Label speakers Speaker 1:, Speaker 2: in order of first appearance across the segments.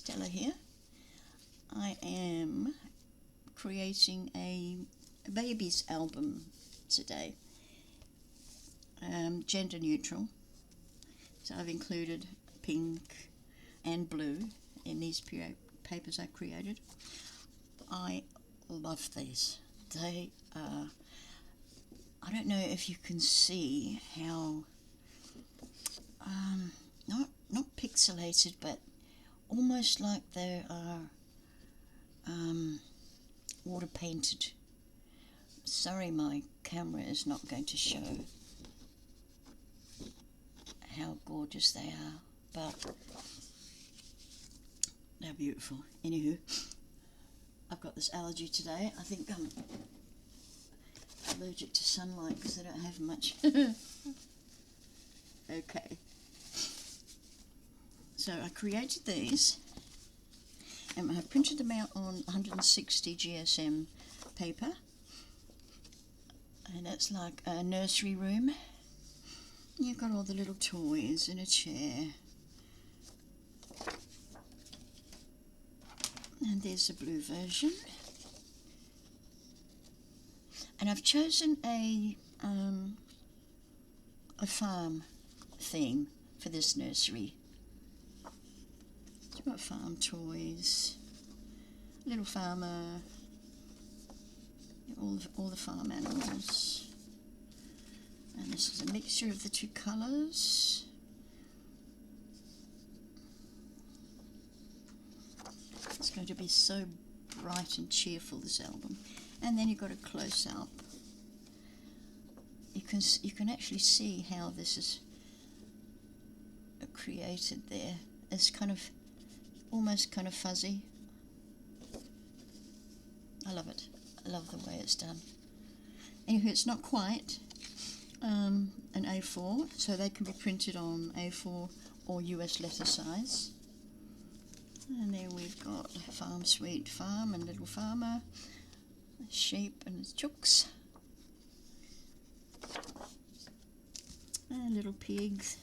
Speaker 1: Stella here. I am creating a babies album today, gender neutral, so I've included pink and blue in these papers I created. I love these. They are, I don't know if you can see how not pixelated, but almost like they are water painted. Sorry, my camera is not going to show how gorgeous they are, but they're beautiful. Anywho, I've got this allergy today. I think I'm allergic to sunlight because I don't have much. Okay, so I created these and I printed them out on 160 GSM paper, and that's like a nursery room. You've got all the little toys in a chair, and there's the blue version. And I've chosen a farm theme for this nursery. So we've got farm toys, little farmer, all the farm animals. And this is a mixture of the two colours. It's going to be so bright and cheerful, this album. And then you've got a close-up. You can actually see how this is created there. It's kind of almost kind of fuzzy. I love it. I love the way it's done. Anyway, it's not quite an A4, so they can be printed on A4 or US letter size. And there we've got Farm Sweet Farm and Little Farmer, sheep and chooks, and little pigs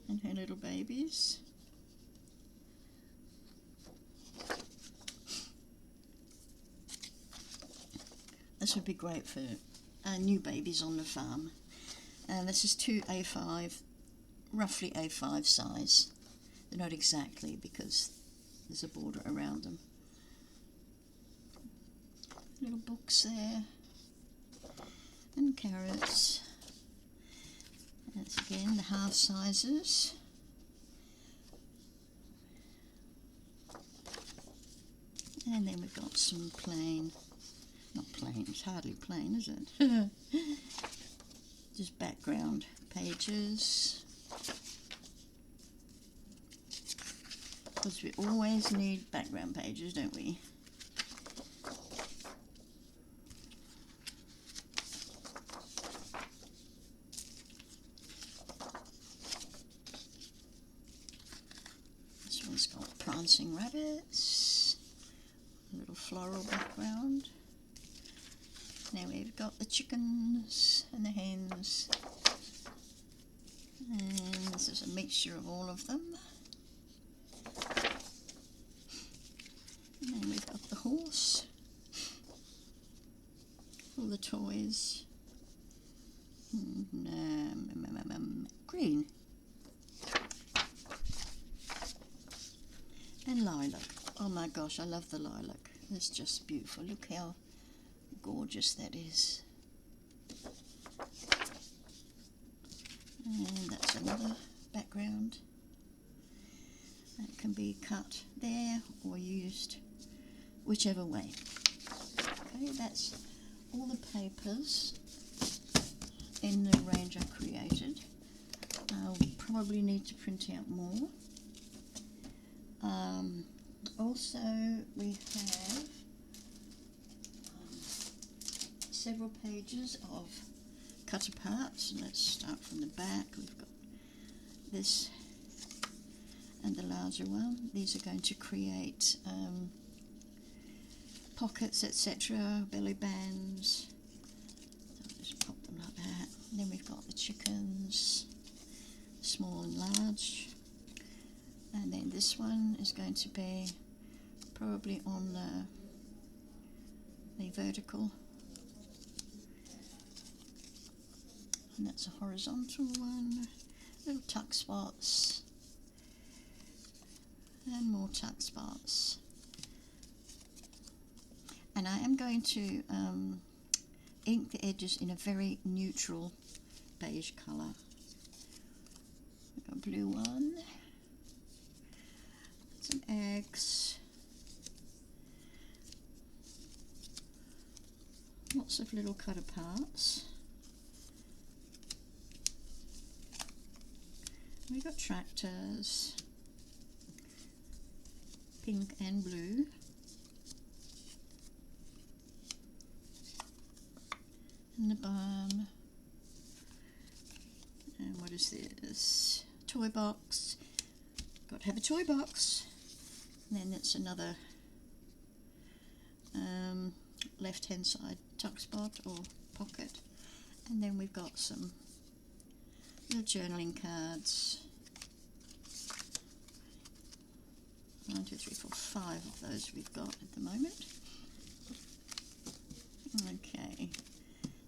Speaker 1: and her little babies. This would be great for new babies on the farm. And this is 2 A5, roughly A5 size. They're not exactly because there's a border around them. Little books there, and carrots. That's again the half sizes. And then we've got some plain, not plain, it's hardly plain, is it? Just background pages. Because we always need background pages, don't we? This one's got prancing rabbits, a little floral background. Now we've got the chickens and the hens, and this is a mixture of all of them. And then we've got the horse, all the toys, green, and lilac. Oh my gosh, I love the lilac. It's just beautiful. Look how gorgeous that is. And that's another background. That can be cut there or used whichever way. Okay, that's all the papers in the range I created. I'll probably need to print out more. Also, we have several pages of cut aparts. Let's start from the back. We've got this and the larger one. These are going to create pockets, etc., belly bands. So just pop them like that. And then we've got the chickens, small and large. And then this one is going to be probably on the vertical, and that's a horizontal one. Little tuck spots and more tuck spots. And I am going to ink the edges in a very neutral beige colour. We've got a blue one, some eggs, lots of little cut parts. We've got tractors, pink and blue. And the barn. And what is this? Toy box. Got to have a toy box. And then it's another left hand side tuck spot or pocket. And then we've got some little journaling cards. 1, 2, 3, 4, 5 of those we've got at the moment. Okay,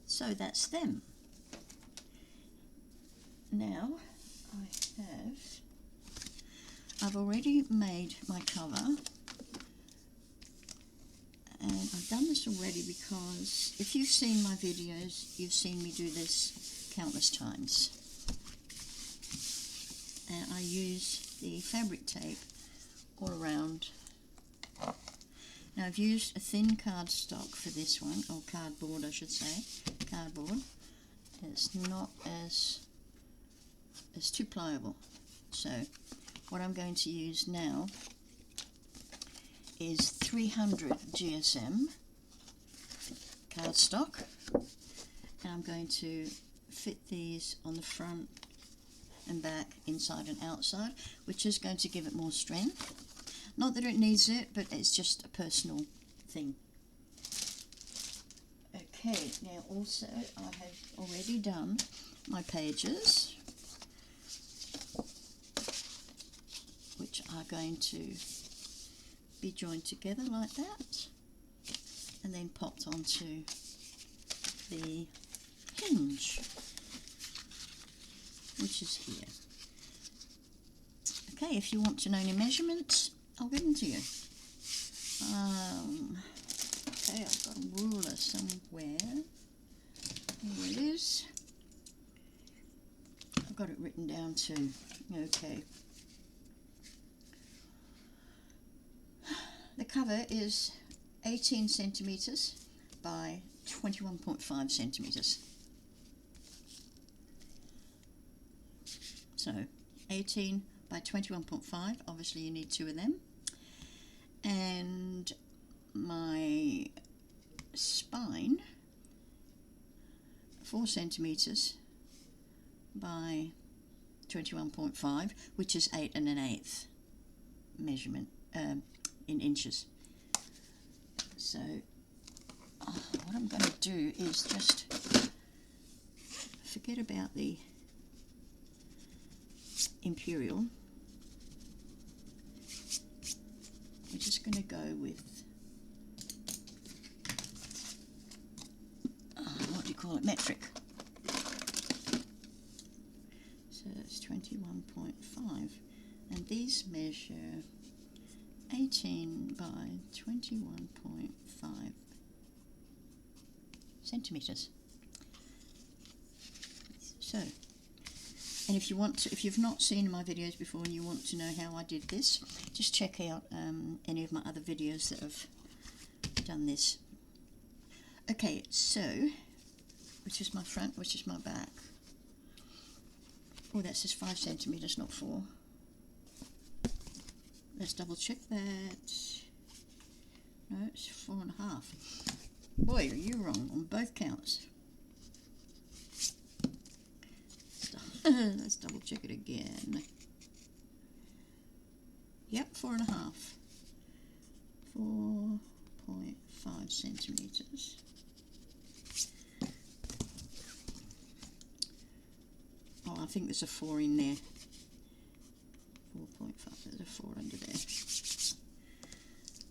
Speaker 1: so that's them. Now I've already made my cover, and I've done this already because if you've seen my videos, you've seen me do this countless times. And I use the fabric tape all around. Now I've used a thin cardstock for this one, or cardboard I should say, cardboard. It's not as too pliable. So what I'm going to use now is 300 GSM cardstock, and I'm going to fit these on the front and back, inside and outside, which is going to give it more strength. Not that it needs it, but it's just a personal thing. Okay, now also I have already done my pages, which are going to be joined together like that, and then popped onto the hinge, which is here. Okay, if you want to know any measurements, I'll give them to you. Okay, I've got a ruler somewhere. Here it is. I've got it written down too. Okay. The cover is 18 centimetres by 21.5 centimetres. So 18 by 21.5, obviously you need 2 of them. And my spine, 4 centimetres by 21.5, which is 8 1/8 measurement in inches. So what I'm going to do is just forget about the imperial. We're just going to go with what do you call it, metric. So it's 21.5, and these measure 18 by 21.5 centimetres. So, and if you want to, if you've not seen my videos before and you want to know how I did this, just check out any of my other videos that have done this. Okay, so which is my front, which is my back? Oh, that says 5 centimetres, not 4. Let's double check that. No, it's 4.5. Boy, are you wrong on both counts. Let's double check it again. Yep, 4.5. 4.5 centimetres. Oh, I think there's a 4 in there. 4.5, there's a fall under there.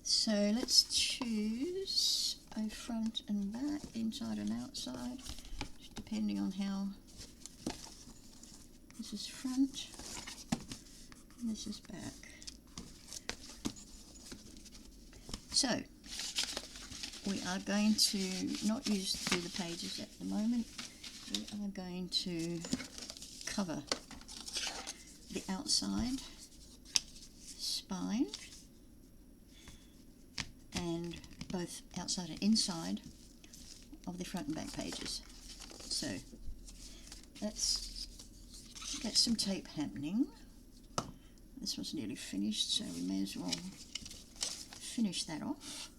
Speaker 1: So let's choose a front and back, inside and outside, just depending on how. This is front and this is back. So we are going to not do the pages at the moment. We are going to cover the outside spine and both outside and inside of the front and back pages. So let's get some tape happening. This one's nearly finished, so we may as well finish that off.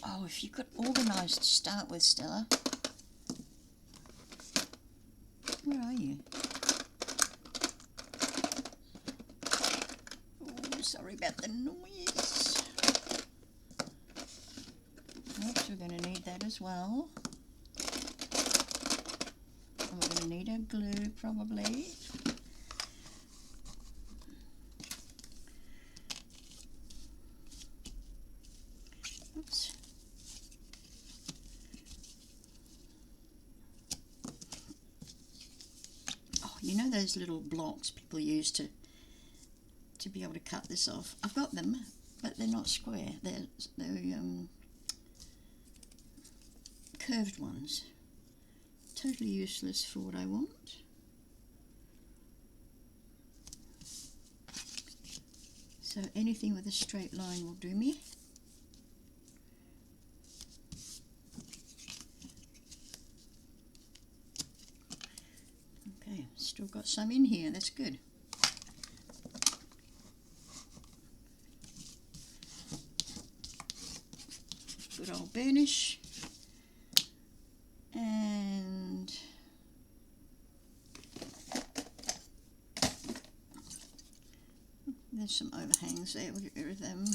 Speaker 1: Oh, if you got organised to start with, Stella. Where are you? Oh, sorry about the noise. Oops, we're going to need that as well. And we're going to need our glue, probably. Oops. You know those little blocks people use to be able to cut this off? I've got them, but they're not square. They're curved ones. Totally useless for what I want. So anything with a straight line will do me. Okay, still got some in here, that's good. Good old burnish. And there's some overhangs there, we'll get rid of them.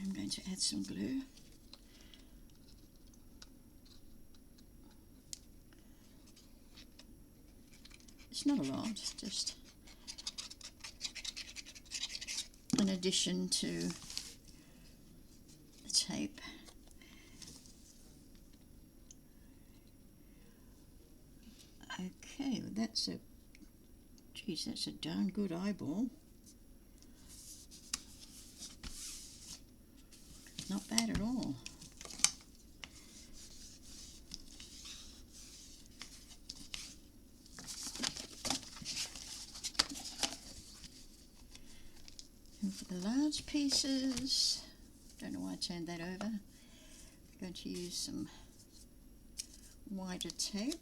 Speaker 1: I'm going to add some glue. It's not a lot, it's just an addition to the tape. Okay, well that's a darn good eyeball. Not bad at all. And for the large pieces, don't know why I turned that over. I'm going to use some wider tape.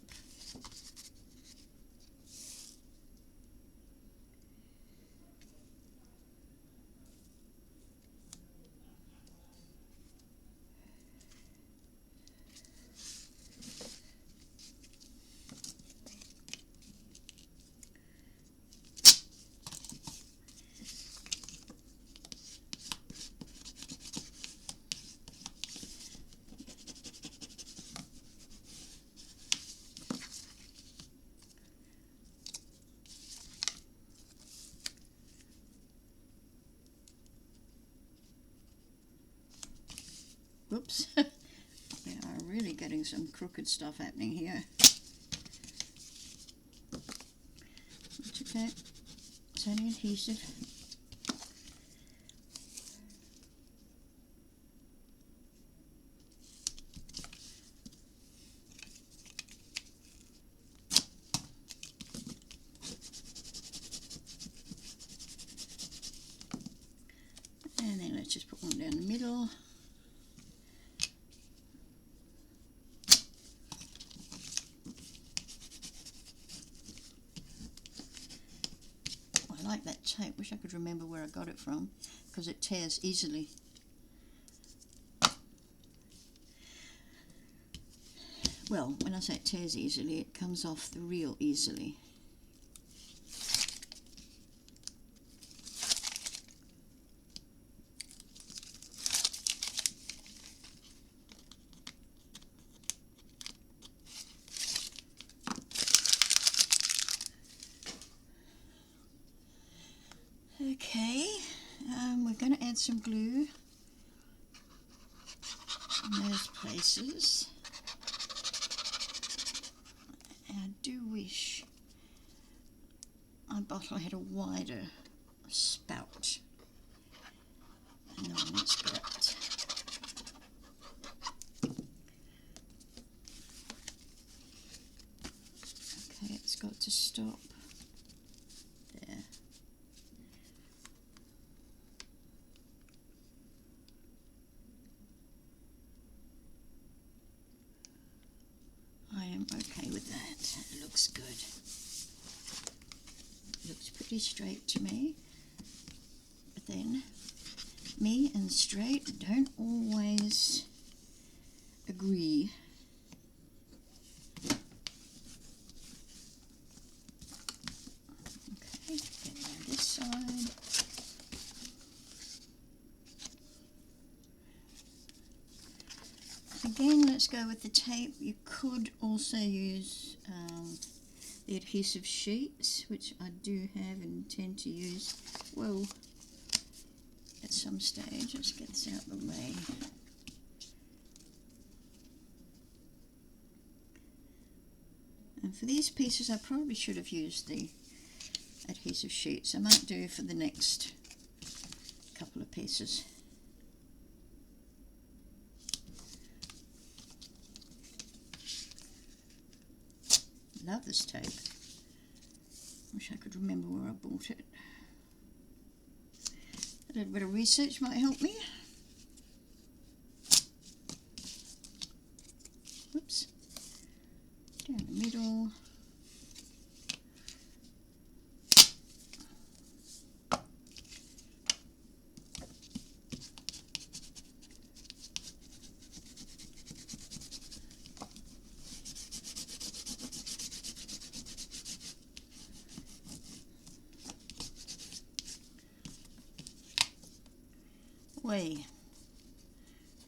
Speaker 1: Whoops, we are really getting some crooked stuff happening here. That's okay, it's only adhesive. And then let's just put one down the middle. I like that tape, wish I could remember where I got it from, because it tears easily. Well, when I say it tears easily, it comes off the reel easily. Okay, we're going to add some glue in those places. I do wish my bottle had a wider spout than the one it's got. Okay, it's got to stop there. I am okay with that. It looks good. It looks pretty straight to me. But then, me and straight don't always agree. Okay, get around this side. Again, let's go with the tape. You could also use the adhesive sheets, which I do have and intend to use, well, at some stage. Let's get this out of the way. And for these pieces, I probably should have used the adhesive sheets. I might do for the next couple of pieces. Love this tape. Wish I could remember where I bought it. A little bit of research might help me. Whoops. Down the middle.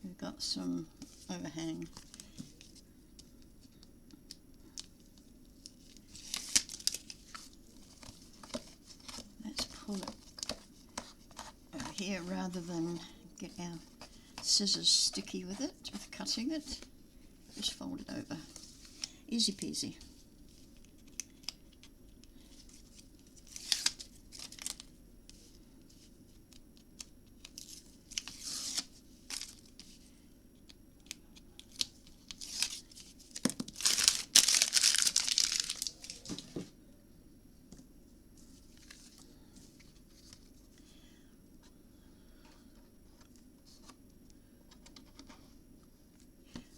Speaker 1: We've got some overhang. Let's pull it over here rather than get our scissors sticky with it, with cutting it. Just fold it over. Easy peasy.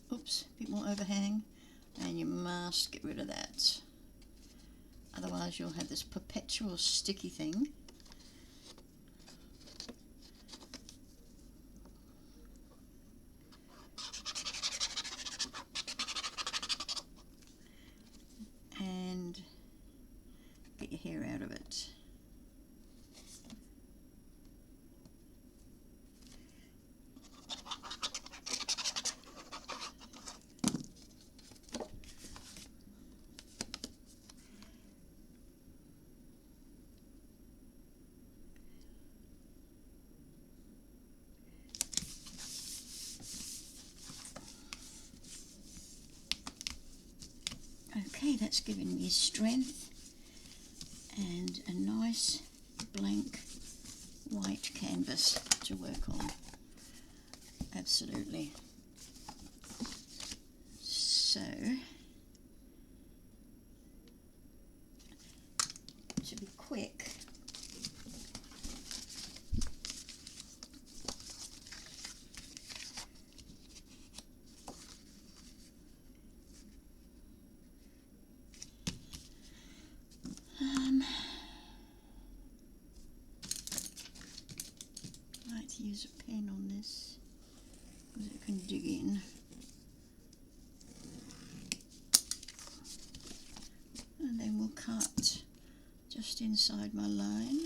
Speaker 1: Oops, a bit more overhang, and you must get rid of that. Otherwise you'll have this perpetual sticky thing. And get your hair out of it. Okay, that's given me strength and a nice blank white canvas to work on. Absolutely. So, to be quick, I like to use a pen on this because it can dig in. just inside my line.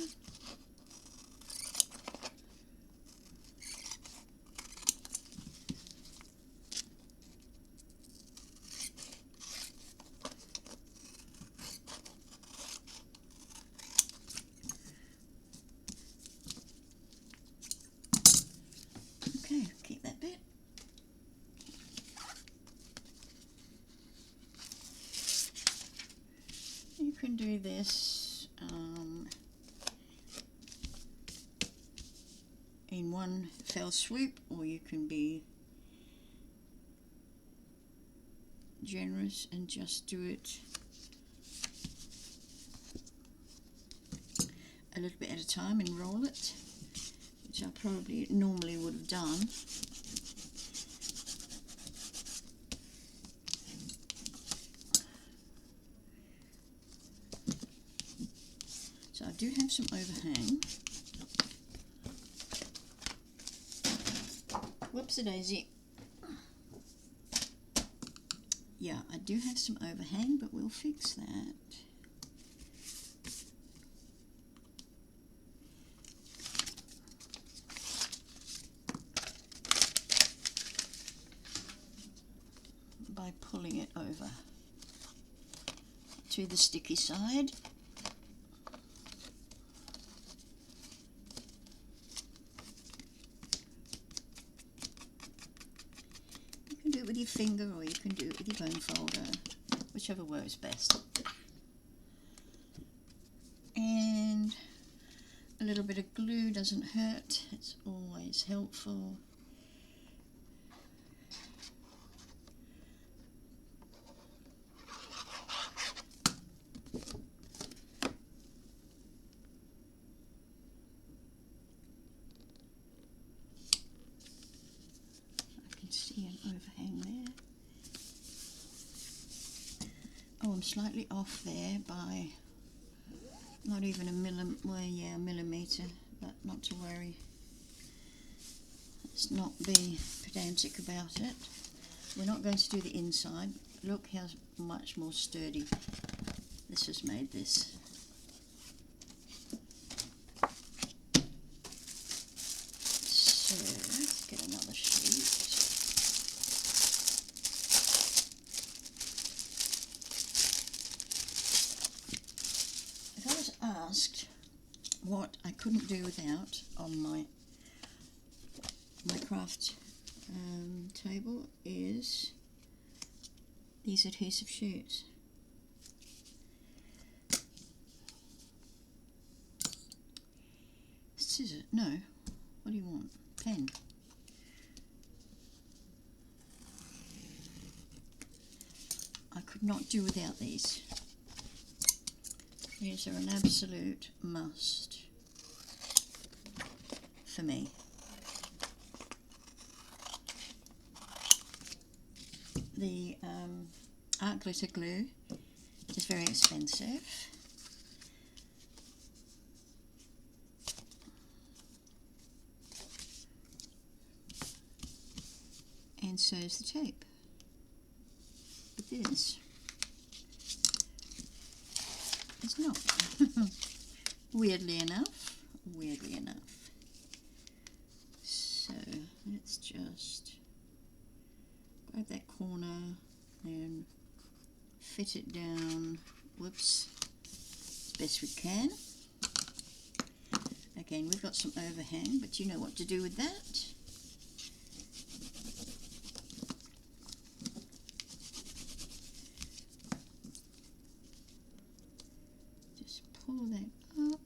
Speaker 1: Okay, keep that bit. You can do this in one fell swoop, or you can be generous and just do it a little bit at a time and roll it, which I probably normally would have done. So I do have some overhang. Whoopsie-daisy. Yeah, I do have some overhang, but we'll fix that. By pulling it over to the sticky side. You can do it with your finger, or you can do it with your bone folder, whichever works best. And a little bit of glue doesn't hurt, it's always helpful. See an overhang there. Oh, I'm slightly off there by not even a millimetre, but not to worry. Let's not be pedantic about it. We're not going to do the inside. Look how much more sturdy this has made this. So let's get another sheet. If I was asked what I couldn't do without on my craft table is these adhesive sheets. Scissors? No. What do you want? Pen. I could not do without these. These are an absolute must for me. The art glitter glue is very expensive. And so is the tape. But this is not. Weirdly enough. So let's just grab that corner and fit it down. Whoops. As best we can. Again, we've got some overhang, but you know what to do with that. Just pull that up.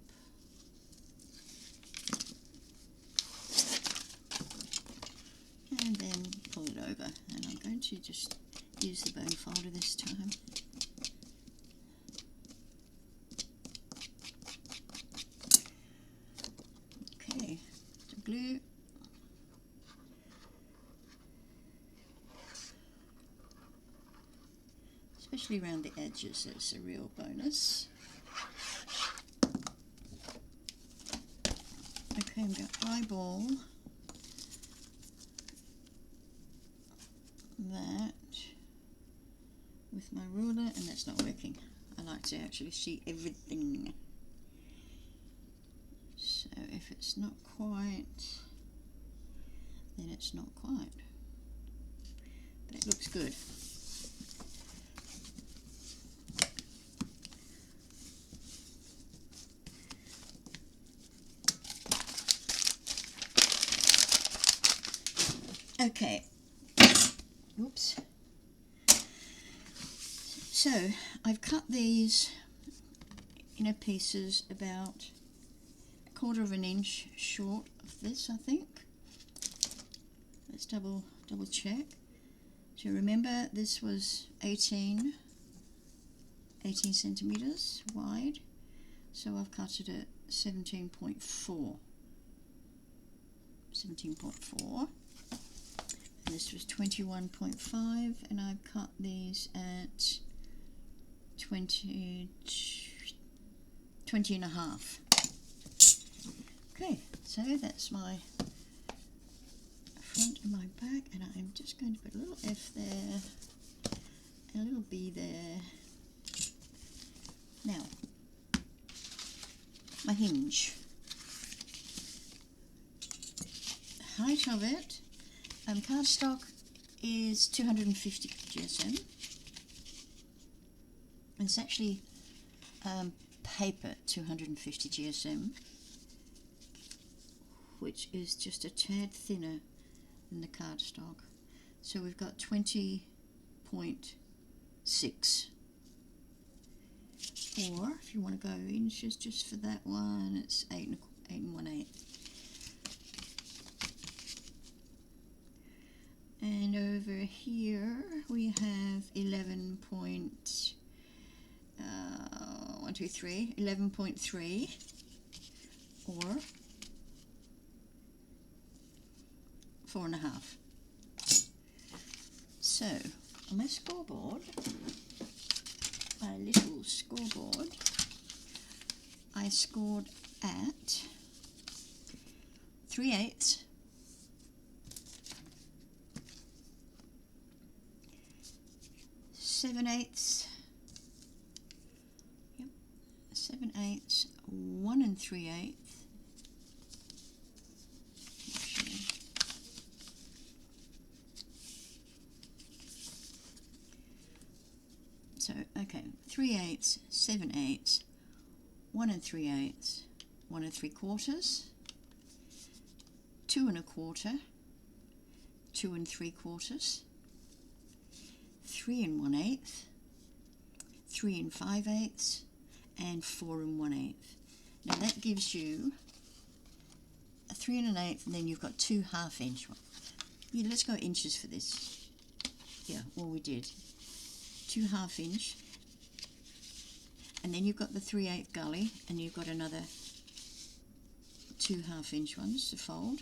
Speaker 1: And then pull it over. And I'm going to just use the bone folder this time. Okay, the glue. Especially around the edges, it's a real bonus. Okay, I'm going to eyeball that with my ruler, and that's not working. I like to actually see everything. So if it's not quite, then it's not quite. But it looks good. Okay, oops. So I've cut these in pieces about 1/4 of an inch short of this, I think. Let's double check. So remember, this was 18 centimeters wide, so I've cut it at 17.4. And this was 21.5, and I've cut these at 20 and a half. Okay, so that's my front and my back, and I'm just going to put a little F there and a little B there. Now, my hinge. The height of it, cardstock is 250 GSM. It's actually paper 250 GSM, which is just a tad thinner than the cardstock. So we've got 20.6. Or if you want to go inches just for that one, it's 8 1/8. And over here we have 11.3 or 4 and a half. So on my scoreboard, my little scoreboard, I scored at 3/8, 7/8, 7/8, 1 3/8. So, okay, 3/8, 7/8, 1 3/8, 1 3/4, 2 1/4, 2 3/4, 3 1/8, 3 5/8, and 4 1/8. Now that gives you a 3 1/8, and then you've got 2 1/2 inch. Yeah, let's go inches for this. Yeah, well we did. 2 1/2 inch, and then you've got the 3/8 gully, and you've got another 2 1/2 inch ones to fold.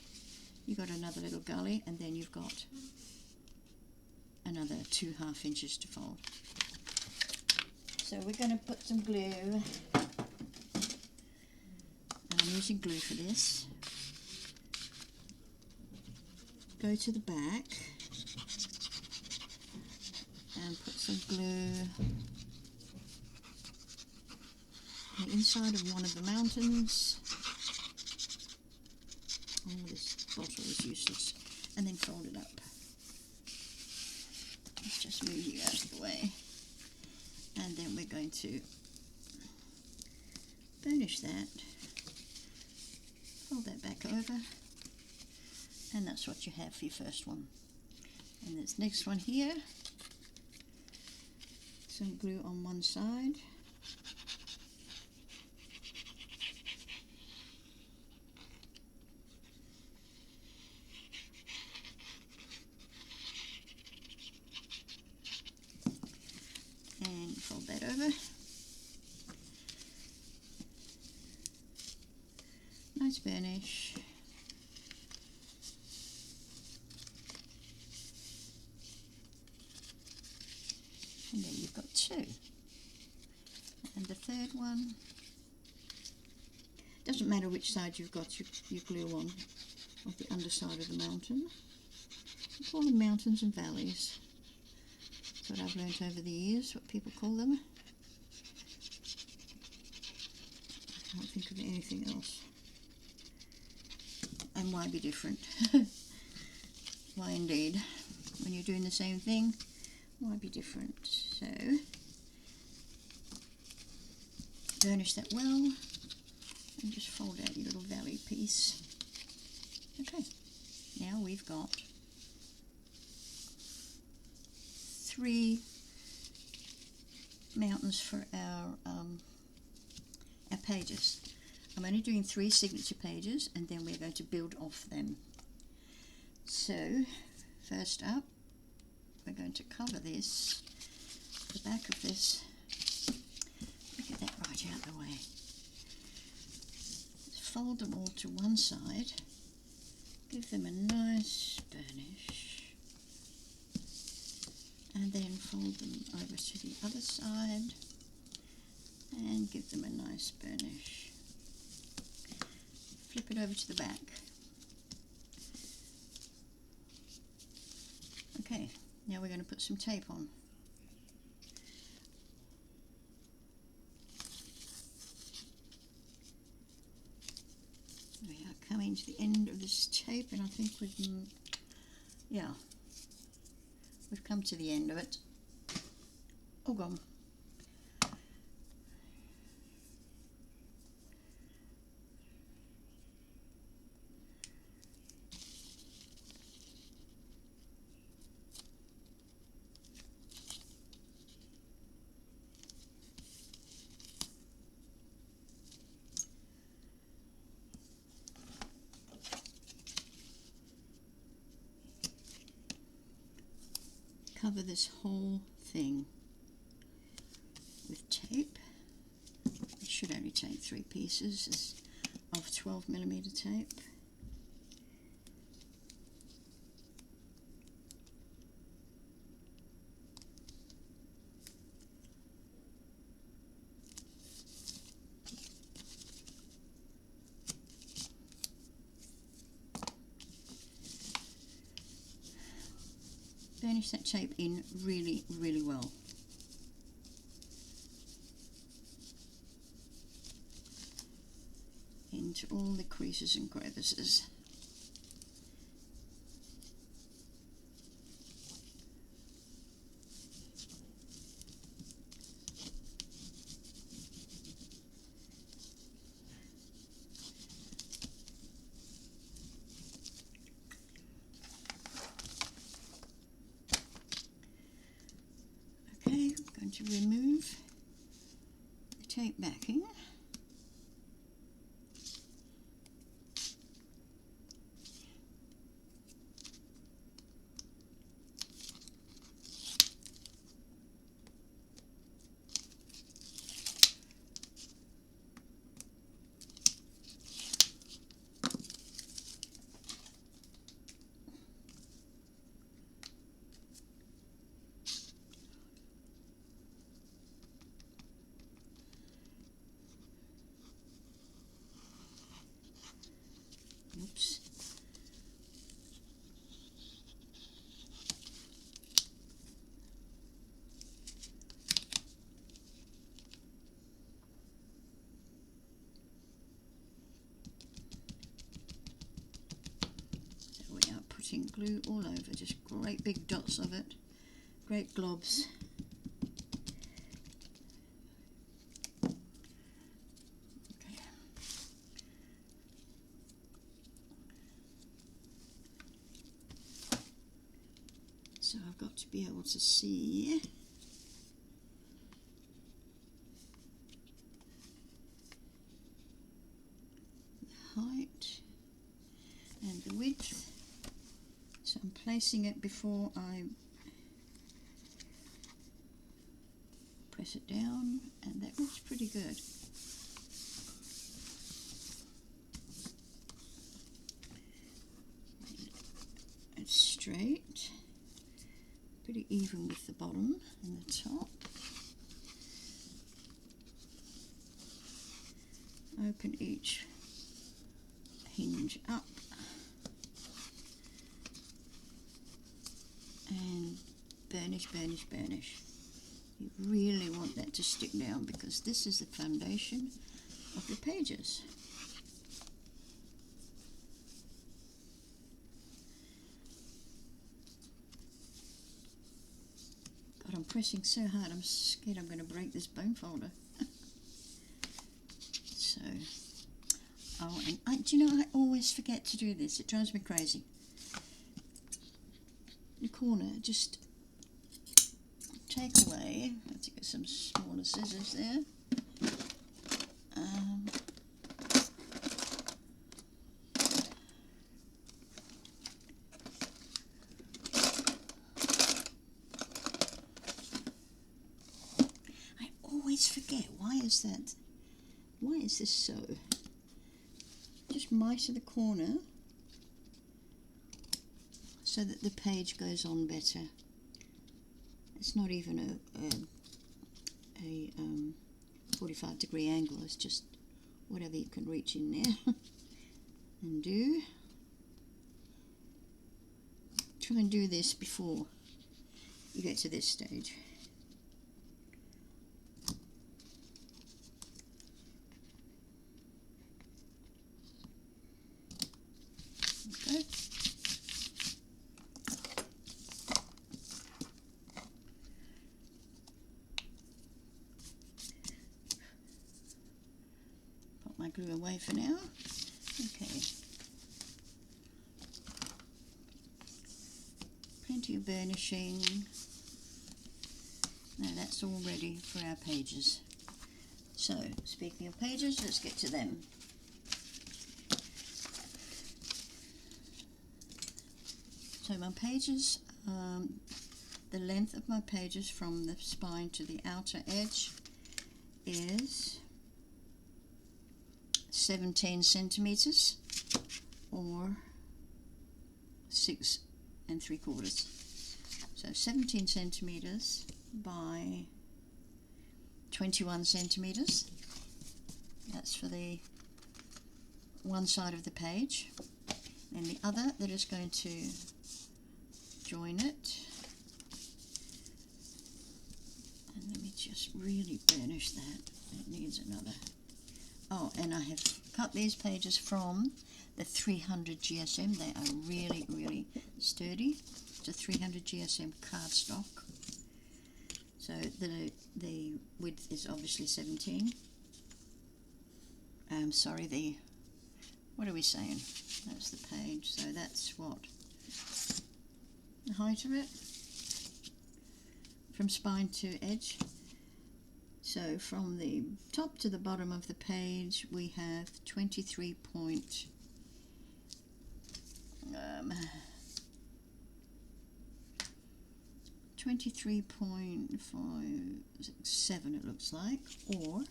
Speaker 1: You've got another little gully, and then you've got another 2 1/2 inches to fold. So we're going to put some glue, and I'm using glue for this. Go to the back and put some glue on the inside of one of the mountains. Oh, this bottle is useless. And then fold it up. Let's just move you out of the way. And then we're going to burnish that. Fold that back over. And that's what you have for your first one. And this next one here, some glue on one side. And fold that over. Nice burnish. And then you've got 2. And the third one, doesn't matter which side you've got your glue on the underside of the mountain. We call them mountains and valleys. That's what I've learnt over the years, what people call them. I can't think of anything else. And why be different? Why indeed? When you're doing the same thing, why be different? So, burnish that well, and just fold out your little valley piece. Okay, now we've got 3 mountains for our pages. I'm only doing 3 signature pages, and then we're going to build off them. So, first up, we're going to cover this, the back of this. Get that right out of the way. Fold them all to one side, give them a nice burnish, and then fold them over to the other side and give them a nice burnish. Flip it over to the back. Okay, now we're going to put some tape on. We are coming to the end of this tape, and I think we've come to the end of it. Oh, gone. Cover this whole thing with tape. It should only take 3 pieces of 12mm tape. Burnish that tape in really, really well. Into all the creases and crevices. Okay, I'm going to remove the tape backing. Oops. So we are putting glue all over, just great big dots of it, great globs. So I've got to be able to see the height and the width. So I'm placing it before I press it down, and that looks pretty good. It's straight. Pretty even with the bottom and the top. Open each hinge up and burnish, burnish, burnish. You really want that to stick down because this is the foundation of your pages. God, I'm pressing so hard, I'm scared I'm going to break this bone folder. So, oh, and do you know, I always forget to do this. It drives me crazy. The corner, just take away. Let's get some smaller scissors there. I always forget. Why is that? Why is this so? Just mitre the corner so that the page goes on better. It's not even a 45-degree angle, it's just whatever you can reach in there and do. Try and do this before you get to this stage. Okay. Put my glue away for now. Okay. Plenty of burnishing. Now that's all ready for our pages. So, speaking of pages, let's get to them. So my pages, the length of my pages from the spine to the outer edge is 17 centimeters or 6 3/4. So 17 centimeters by 21 centimeters. That's for the one side of the page. And the other, they're just going to join it. And let me just really burnish that. It needs another. Oh, and I have cut these pages from the 300 GSM. They are really, really sturdy. It's a 300 GSM cardstock. So the width is obviously 17. Sorry, what are we saying? That's the page. So that's what? The height of it? From spine to edge. So from the top to the bottom of the page we have 23.5 23.57 it looks like, or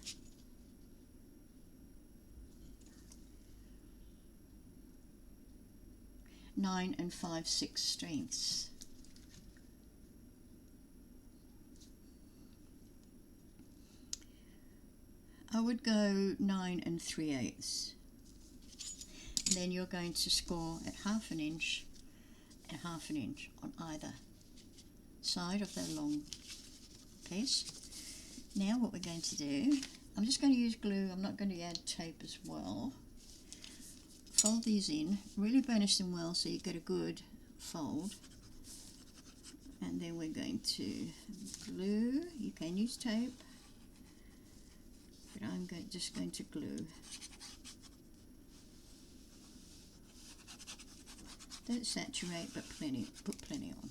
Speaker 1: 9 5/6. I would go 9 3/8. Then you're going to score at 1/2 inch and 1/2 inch on either side of the long piece. Now what we're going to do, I'm just going to use glue, I'm not going to add tape as well. Fold these in, really burnish them well so you get a good fold. And then we're going to glue. You can use tape, but I'm just going to glue. Don't saturate, but put plenty on.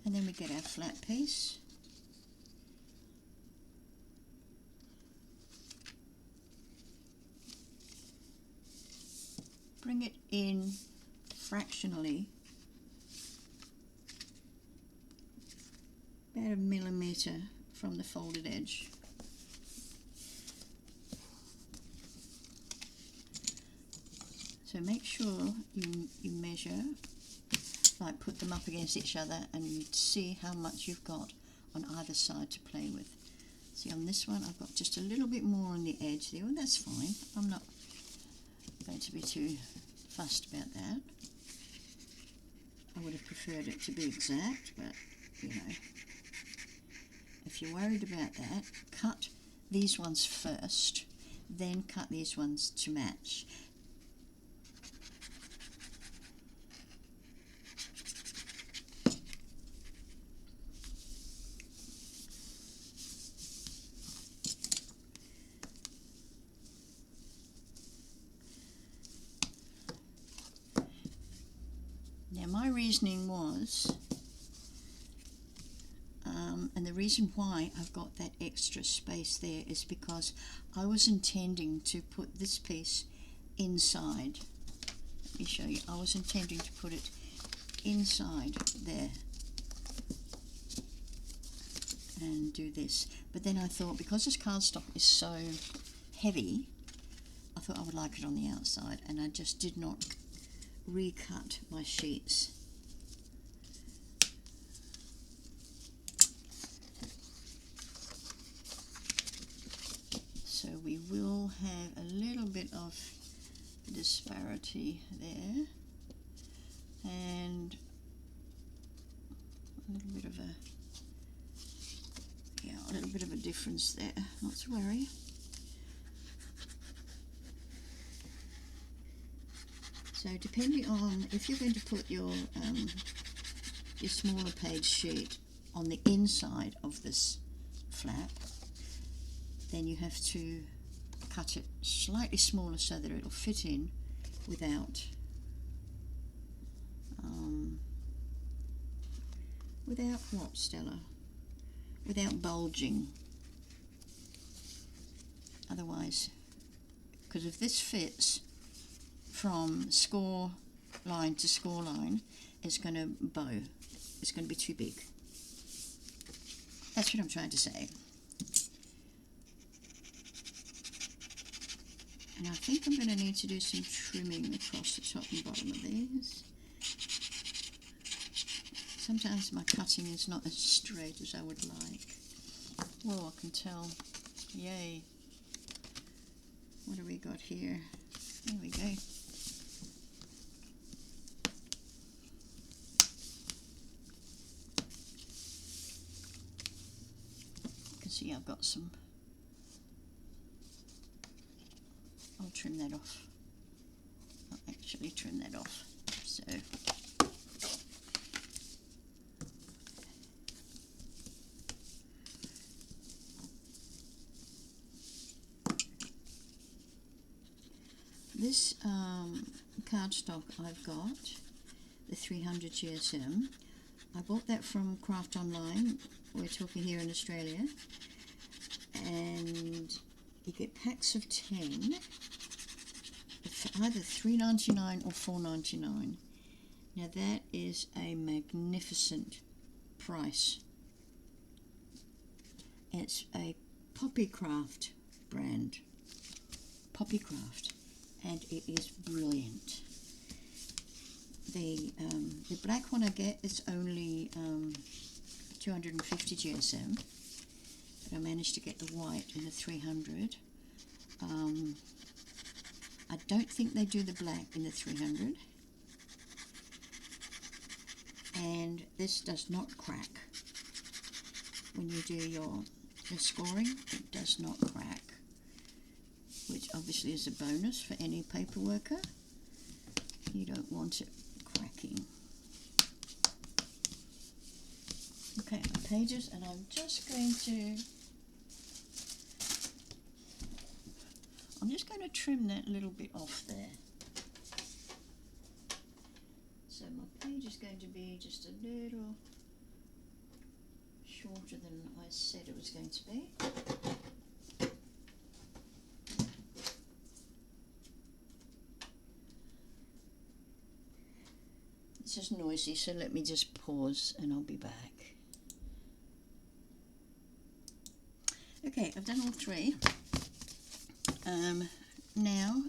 Speaker 1: And then we get our flat piece. Bring it in fractionally, about 1 millimeter from the folded edge. So make sure you measure, like put them up against each other and see how much you've got on either side to play with. See, on this one I've got just a little bit more on the edge there. Well, that's fine. I'm not going to be too fussed about that. I would have preferred it to be exact, but you know, if you're worried about that, cut these ones first, then cut these ones to match. reasoning was, and the reason why I've got that extra space there is because I was intending to put this piece inside. Let me show you. I was intending to put it inside there and do this, but then I thought, because this cardstock is so heavy, I thought I would like it on the outside, and I just did not recut my sheets. So we will have a little bit of disparity there, and a little bit of a difference there, not to worry. So depending on if you're going to put your smaller page sheet on the inside of this flap, then you have to cut it slightly smaller so that it'll fit in without what, Stella? Without bulging. Otherwise, because if this fits from score line to score line, it's going to bow. It's going to be too big. That's what I'm trying to say. And I think I'm going to need to do some trimming across the top and bottom of these. Sometimes my cutting is not as straight as I would like. Whoa, I can tell. Yay. What do we got here? There we go. You can see I've got some. I'll trim that off. I'll actually trim that off. So this cardstock I've got, the 300 GSM, I bought that from Craft Online. We're talking here in Australia, and you get packs of 10 for either $3.99 or $4.99. Now that is a magnificent price. It's a Poppycraft brand, Poppycraft, and it is brilliant. The black one I get is only 250 GSM, but I managed to get the white in the 300. I don't think they do the black in the 300, and this does not crack. When you do your scoring, it does not crack, which obviously is a bonus for any paper worker. You don't want it cracking. Okay, my pages, and I'm just going to trim that little bit off there. So my page is going to be just a little shorter than I said it was going to be. It's just noisy, so let me just pause and I'll be back. Okay, I've done all three. Now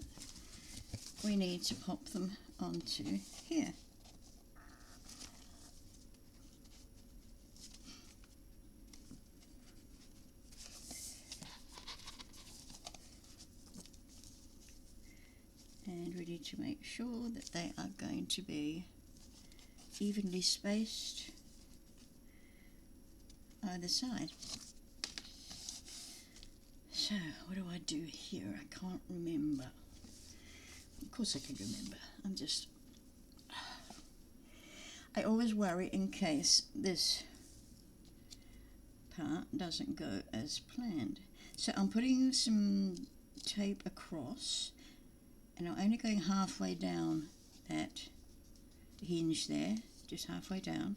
Speaker 1: we need to pop them onto here. And we need to make sure that they are going to be evenly spaced either side. So, what do I do here? I can't remember. Of course I can remember. I always worry in case this part doesn't go as planned. So I'm putting some tape across, and I'm only going halfway down that hinge there just halfway down.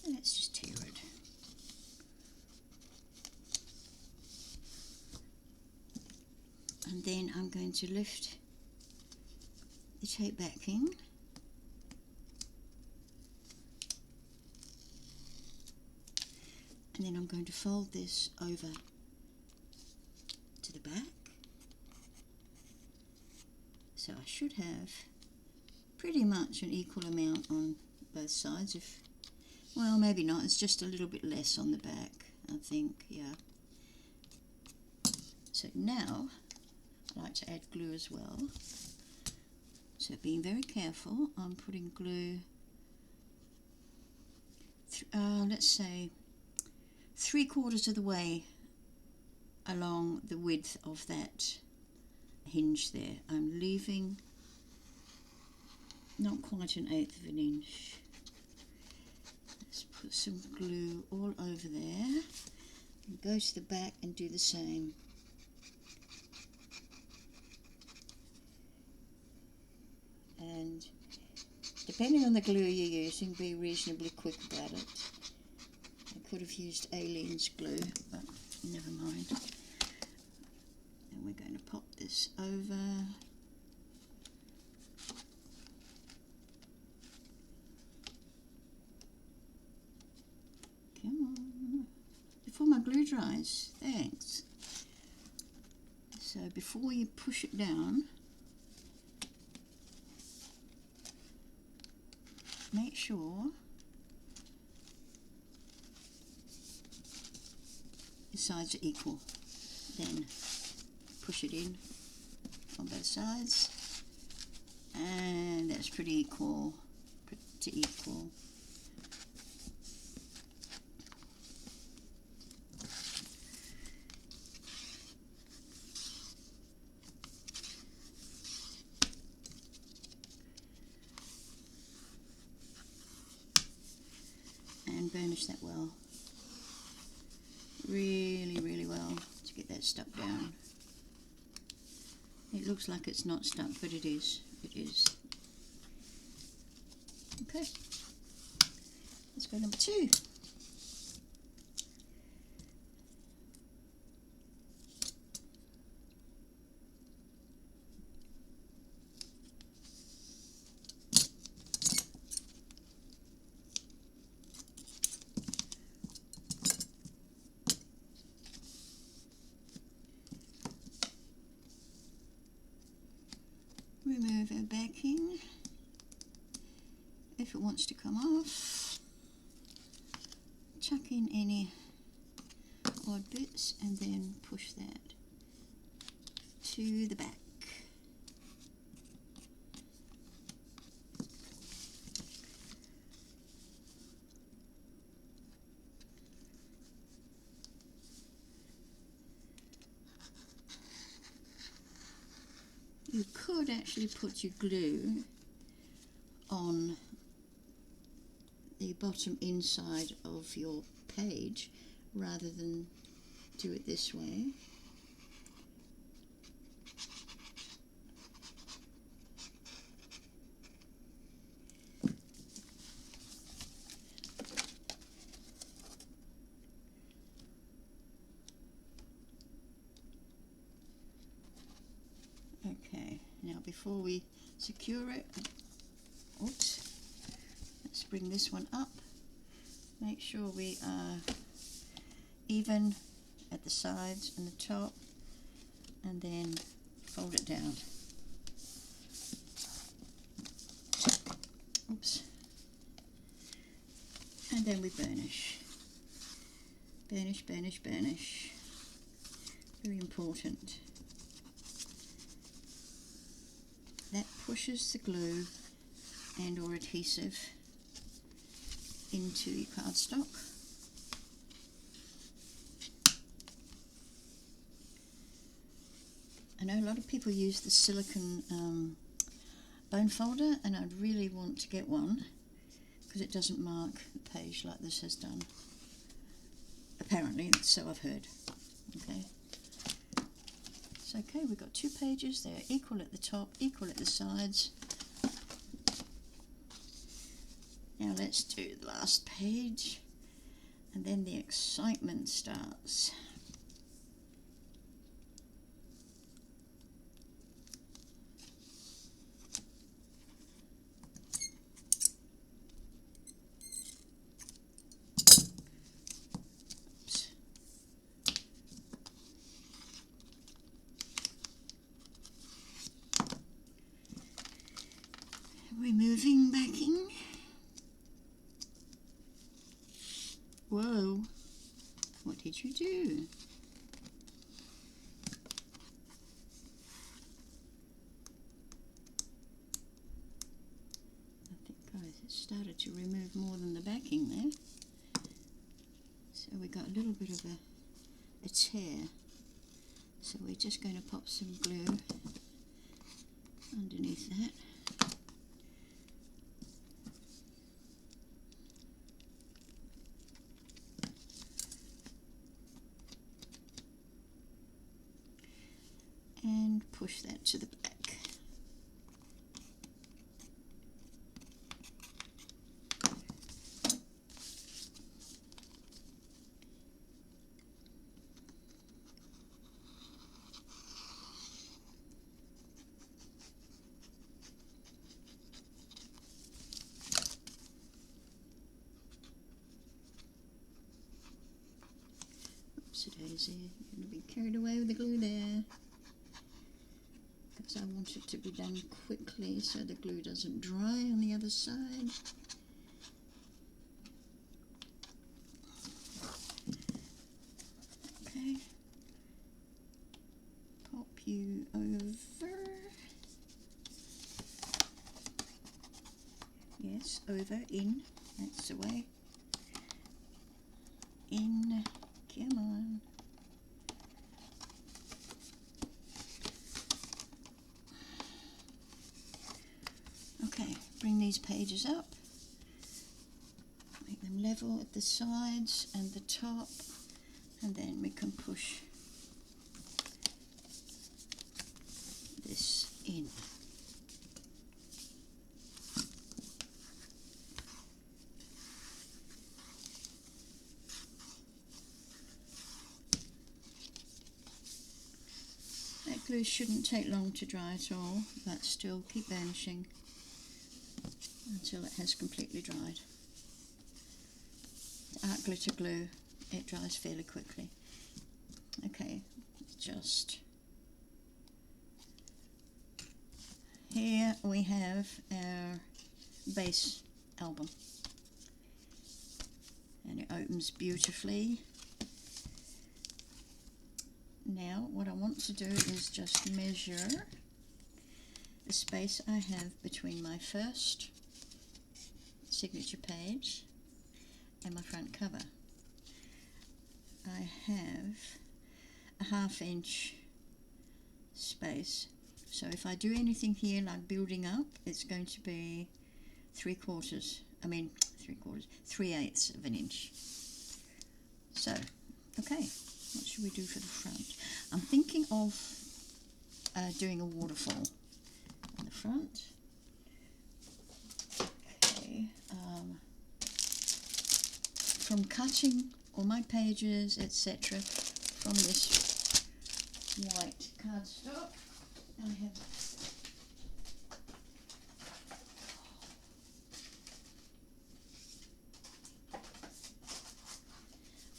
Speaker 1: And let's just tear it. And then I'm going to lift the tape backing and then I'm going to fold this over to the back, so I should have pretty much an equal amount on both sides. If, well, maybe not, it's just a little bit less on the back, I think, yeah. So now I like to add glue as well. So being very careful, I'm putting glue, let's say 3/4 of the way along the width of that hinge there. I'm leaving not quite 1/8 of an inch. Let's put some glue all over there and go to the back and do the same. And depending on the glue you're using, be reasonably quick about it. I could have used Aleene's glue, but never mind. And we're going to pop this over. Come on. Before my glue dries, thanks. So before you push it down, make sure the sides are equal. Then push it in on both sides, and that's pretty equal, pretty equal. And burnish that well, really well, to get that stuck down. It looks like it's not stuck, but it is. It is. Okay, let's go number 2. Remove our backing if it wants to come off. Chuck in any odd bits and then push that to the back. You could actually put your glue on the bottom inside of your page rather than do it this way. Okay, now before we secure it, oops, let's bring this one up. Make sure we are even at the sides and the top, and then fold it down. Oops. And then we burnish. Burnish, burnish, burnish. Very important. That pushes the glue and or adhesive into your cardstock. I know a lot of people use the silicone bone folder, and I'd really want to get one because it doesn't mark the page like this has done. Apparently, so I've heard. Okay, That's okay, we've got 2 pages, they're equal at the top, equal at the sides. Now let's do the last page, and then the excitement starts. Removing backing. Whoa, what did you do? I think it started to remove more than the backing there. So we got a little bit of a tear. So we're just going to pop some glue underneath that. And push that to the back. Oopsie-daisy, I'm going to be carried away with the glue there. Because I want it to be done quickly so the glue doesn't dry on the other side. Okay, pop you over. Yes, over, in, that's the way. In, come on. Okay, bring these pages up, make them level at the sides and the top, and then we can push this in. That glue shouldn't take long to dry at all, but still keep burnishing until it has completely dried. Art glitter glue, it dries fairly quickly. Okay, just here we have our base album, and it opens beautifully. Now what I want to do is just measure the space I have between my first signature page and my front cover. I have a 1/2 inch space, so if I do anything here like building up, it's going to be 3/8 of an inch. So, okay, what should we do for the front? I'm thinking of doing a waterfall on the front. Okay, from cutting all my pages, etc., from this white cardstock, I have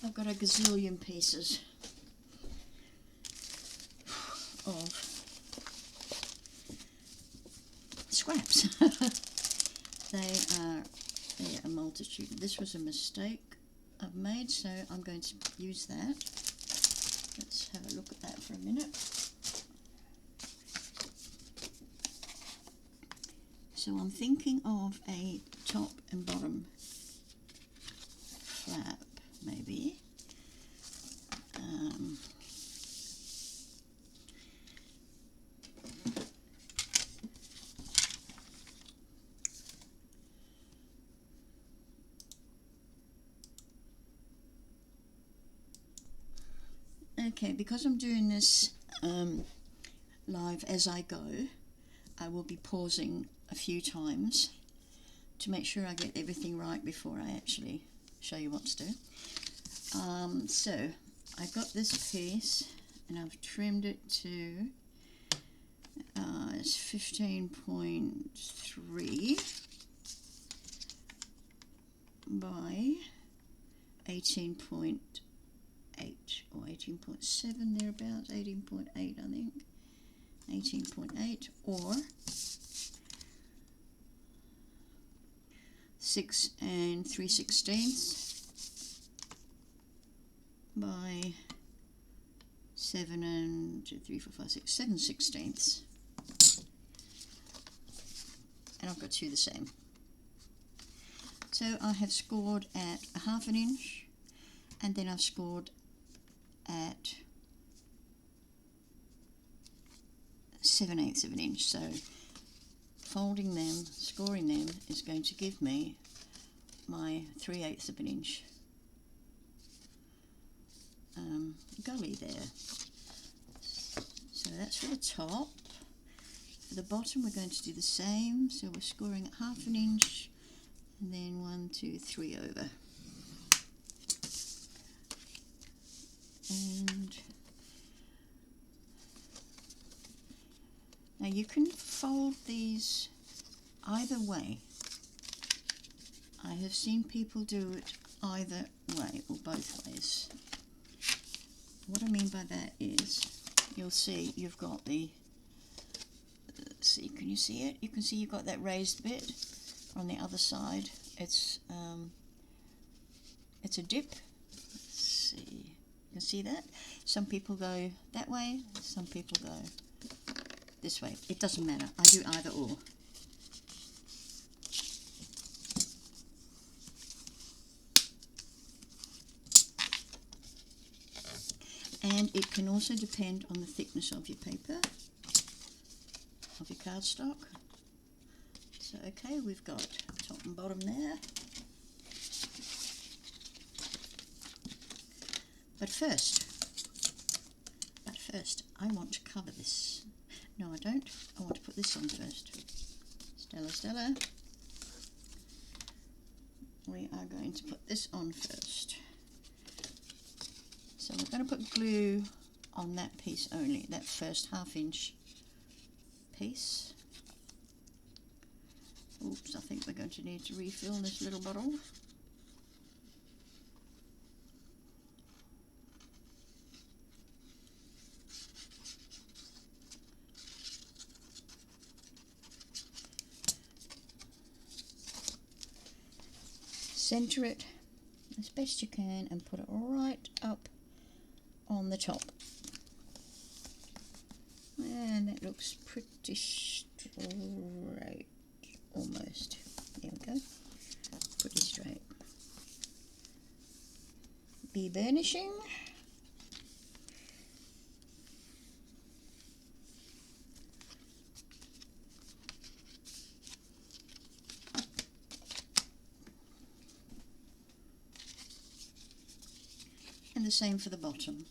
Speaker 1: I've got a gazillion pieces of scraps. They are a multitude. This was a mistake I've made, so I'm going to use that. Let's have a look at that for a minute. So I'm thinking of a top and bottom flap, maybe. Okay, because I'm doing this live as I go. I will be pausing a few times to make sure I get everything right before I actually show you what to do. So I've got this piece and I've trimmed it to it's 15.3 by 18.8 or 18.7 thereabouts, 18.8 I think, 18.8 or 6 3/16 by 7 7/16, and I've got two the same. So I have scored at 1/2 inch, and then I've scored at 7/8 of an inch. So folding them, scoring them, is going to give me my 3/8 of an inch gully there. So that's for the top. For the bottom we're going to do the same, so we're scoring at 1/2 inch and then 1, 2, 3 over. And now you can fold these either way. I have seen people do it either way or both ways. What I mean by that is, you'll see you've got the, let's see, can you see it? You can see you've got that raised bit on the other side. It's a dip. Let's see, you can see that? Some people go that way, some people go this way. It doesn't matter, I do either or. And it can also depend on the thickness of your paper, of your cardstock. So okay, we've got top and bottom there. But first, I want to cover this. No, I don't. I want to put this on first. Stella. We are going to put this on first. So we're going to put glue on that piece only, that first 1/2 inch piece. Oops, I think we're going to need to refill this little bottle. Center it as best you can and put it right up on the top, and that looks pretty straight, almost. There we go, pretty straight. Be burnishing. And the same for the bottom.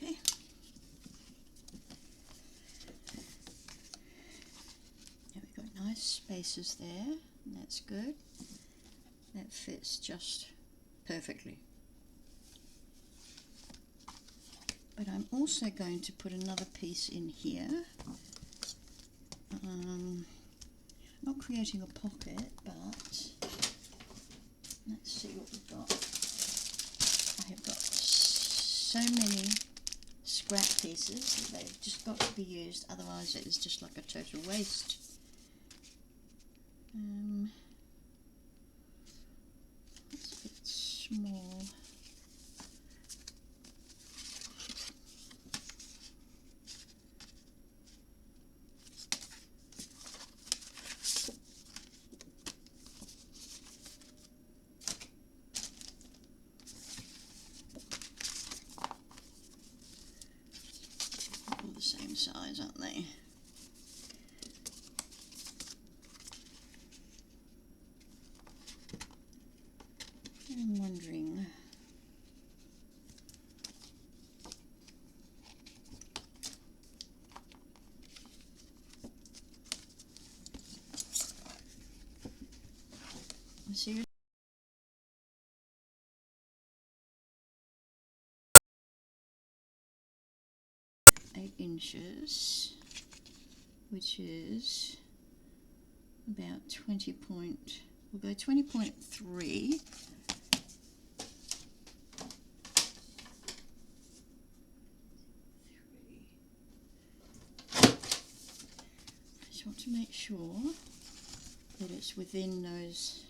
Speaker 1: Okay. Now we've got nice spaces there, and that's good. That fits just perfectly. But I'm also going to put another piece in here. Not creating a pocket, but let's see what we've got. I have got so many scrap pieces. They've just got to be used, otherwise it is just like a total waste. It's a bit small. All the same size, aren't they? I'm wondering. See, 8 inches, which is about 20 point, we'll go 20.3. Just want to make sure that it's within those.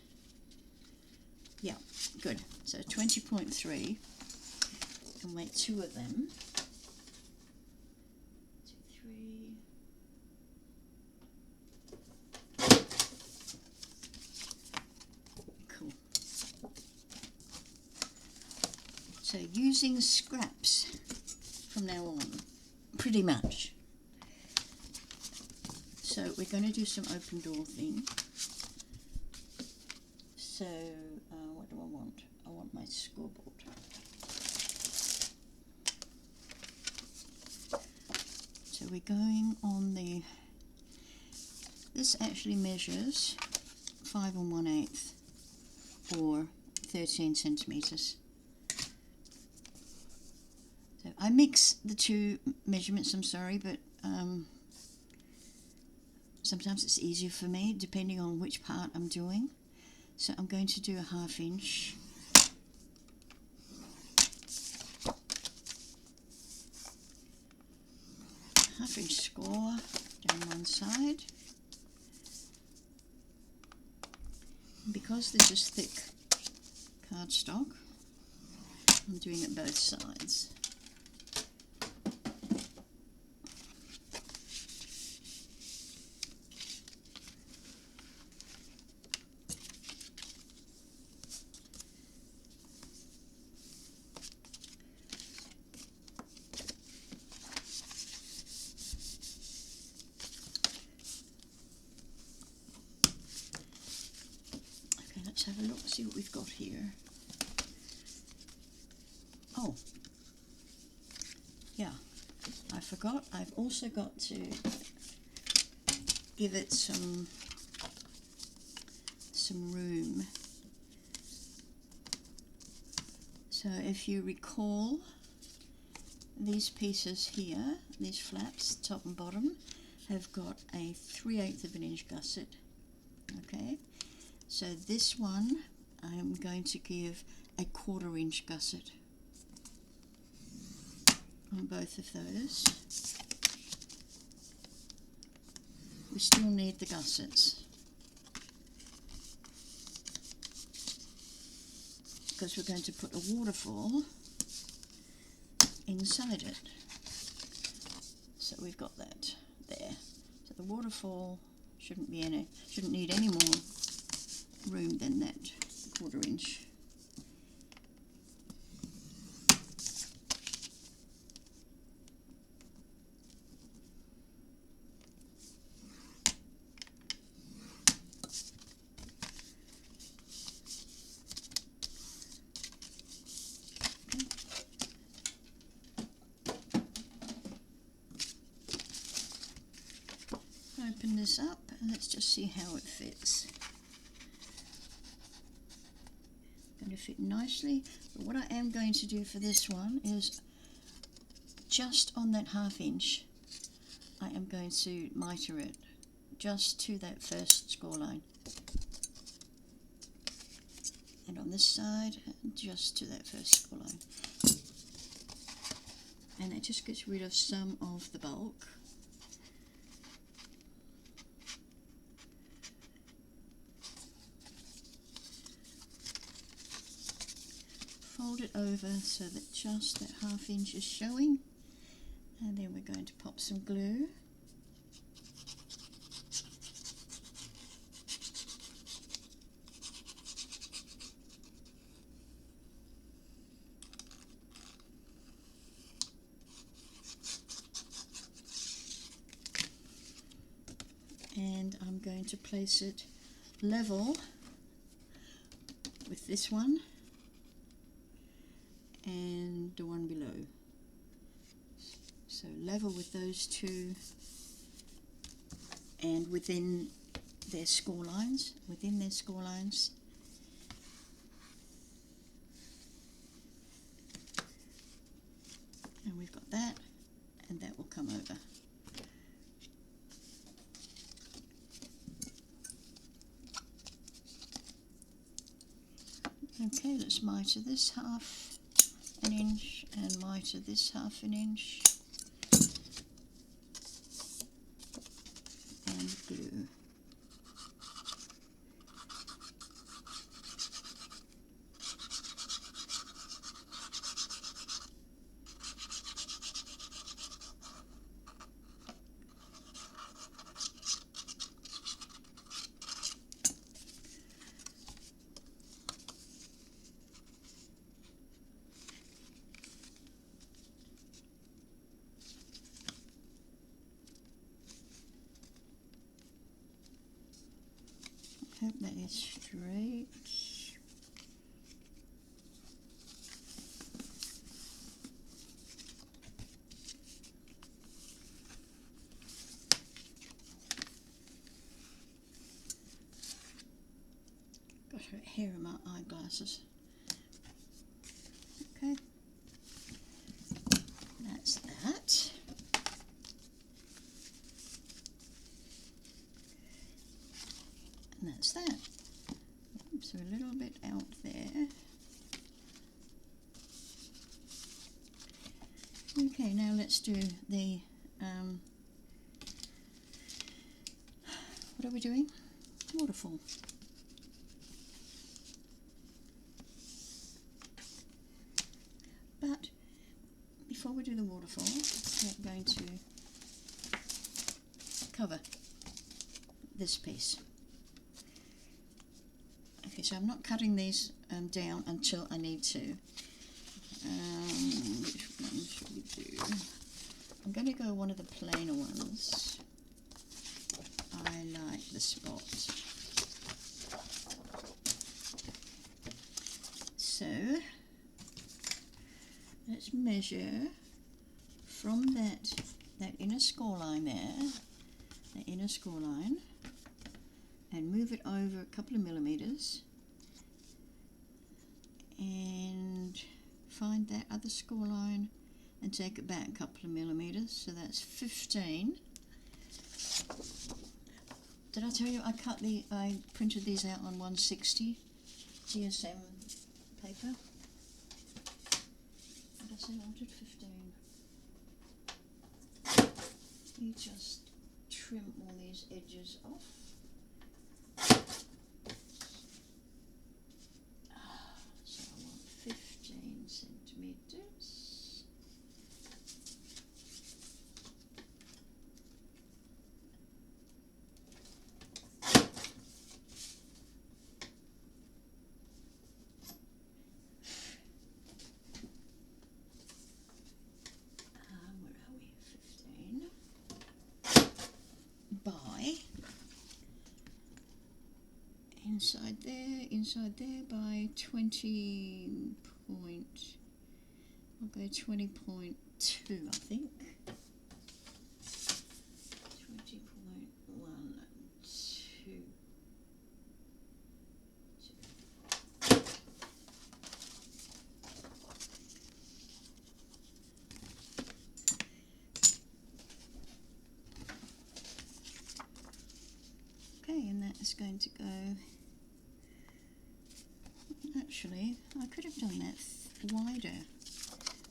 Speaker 1: Yeah, good. So 20.3, and make 2 of them. 2, 3. Cool. So using scraps from now on, pretty much. So we're going to do some open door thing. So what do I want? I want my scoreboard. So we're going on the, this actually measures 5 1/8 or 13 centimetres. So I mix the 2 measurements, I'm sorry, but sometimes it's easier for me depending on which part I'm doing. So I'm going to do a 1/2 inch. Half-inch score down one side. And because this is thick cardstock, I'm doing it both sides. Let's have a look, see what we've got here. Oh, yeah, I forgot. I've also got to give it some room. So if you recall, these pieces here, these flaps, top and bottom, have got a 3/8 of an inch gusset. Okay. So this one, I'm going to give a 1/4 inch gusset on both of those. We still need the gussets because we're going to put a waterfall inside it. So we've got that there. So the waterfall shouldn't need any more room than that 1/4 inch. Open this up and let's just see how it fits. Going to fit nicely, but what I am going to do for this one is just on that 1/2 inch I am going to miter it just to that first score line, and on this side just to that first score line. and it just gets rid of some of the bulk. Fold it over so that just that ½ inch is showing, and then we're going to pop some glue. And I'm going to place it level with this one and the one below. So level with those two, and within their score lines, and we've got that, and that will come over. Okay, let's miter this ½ inch and miter this ½ inch, and glue. Hope that is straight. Got her hair in my eyeglasses. Okay, that's that. And that's that. So a little bit out there. Okay, now let's do the, what are we doing? Waterfall. But before we do the waterfall, we're going to cover this piece. Okay, so I'm not cutting these down until I need to. Which one should we do? I'm going to go one of the plainer ones. I like the spot. So let's measure from that inner score line there, the inner score line, and move it over a couple of millimeters, and find that other score line and take it back a couple of millimeters. So that's 15. Did I tell you I printed these out on 160 GSM paper? Did I say I wanted 15? You just trim all these edges off. So I want 15 centimeters. Where are we? 15 by inside there by 20 point, I'll go 20.2 I think. 20.12. Okay, and that is going to go. Actually, I could have done that wider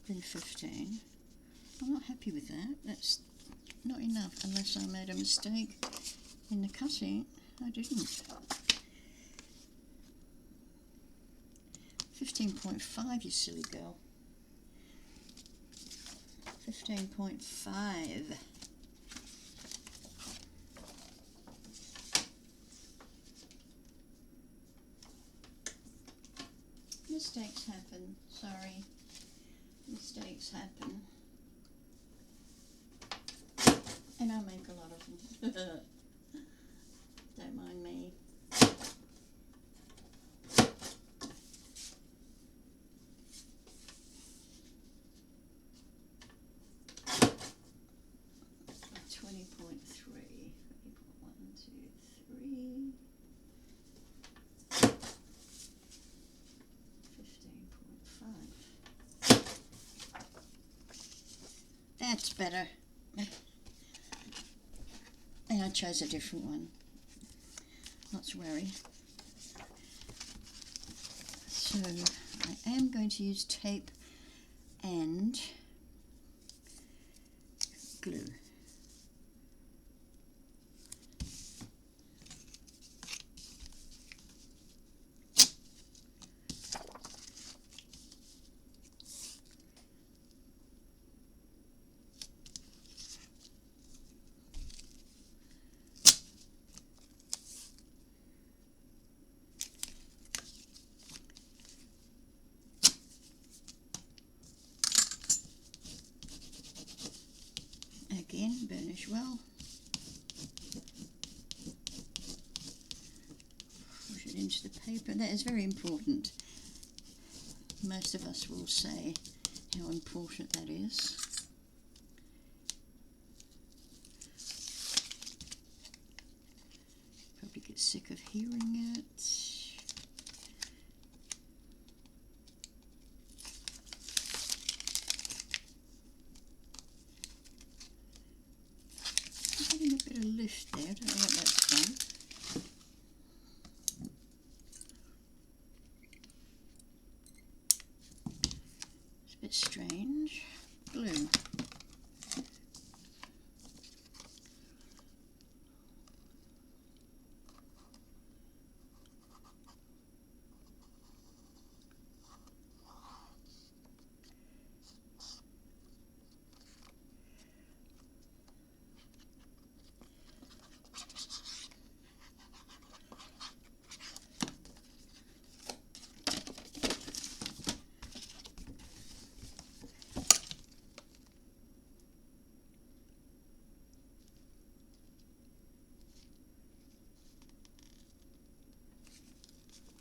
Speaker 1: than 15. I'm not happy with that. That's not enough, unless I made a mistake in the cutting. I didn't. 15.5, you silly girl. 15.5. Mistakes happen, sorry. Mistakes happen. And I make a lot of them. Don't mind me. That's better. And I chose a different one. Not to worry. So I am going to use tape and glue. Again, burnish well. Push it into the paper. That is very important. Most of us will say how important that is. Probably get sick of hearing it. Getting a bit of lift there, I don't know what that's from. It's a bit strange. Glue.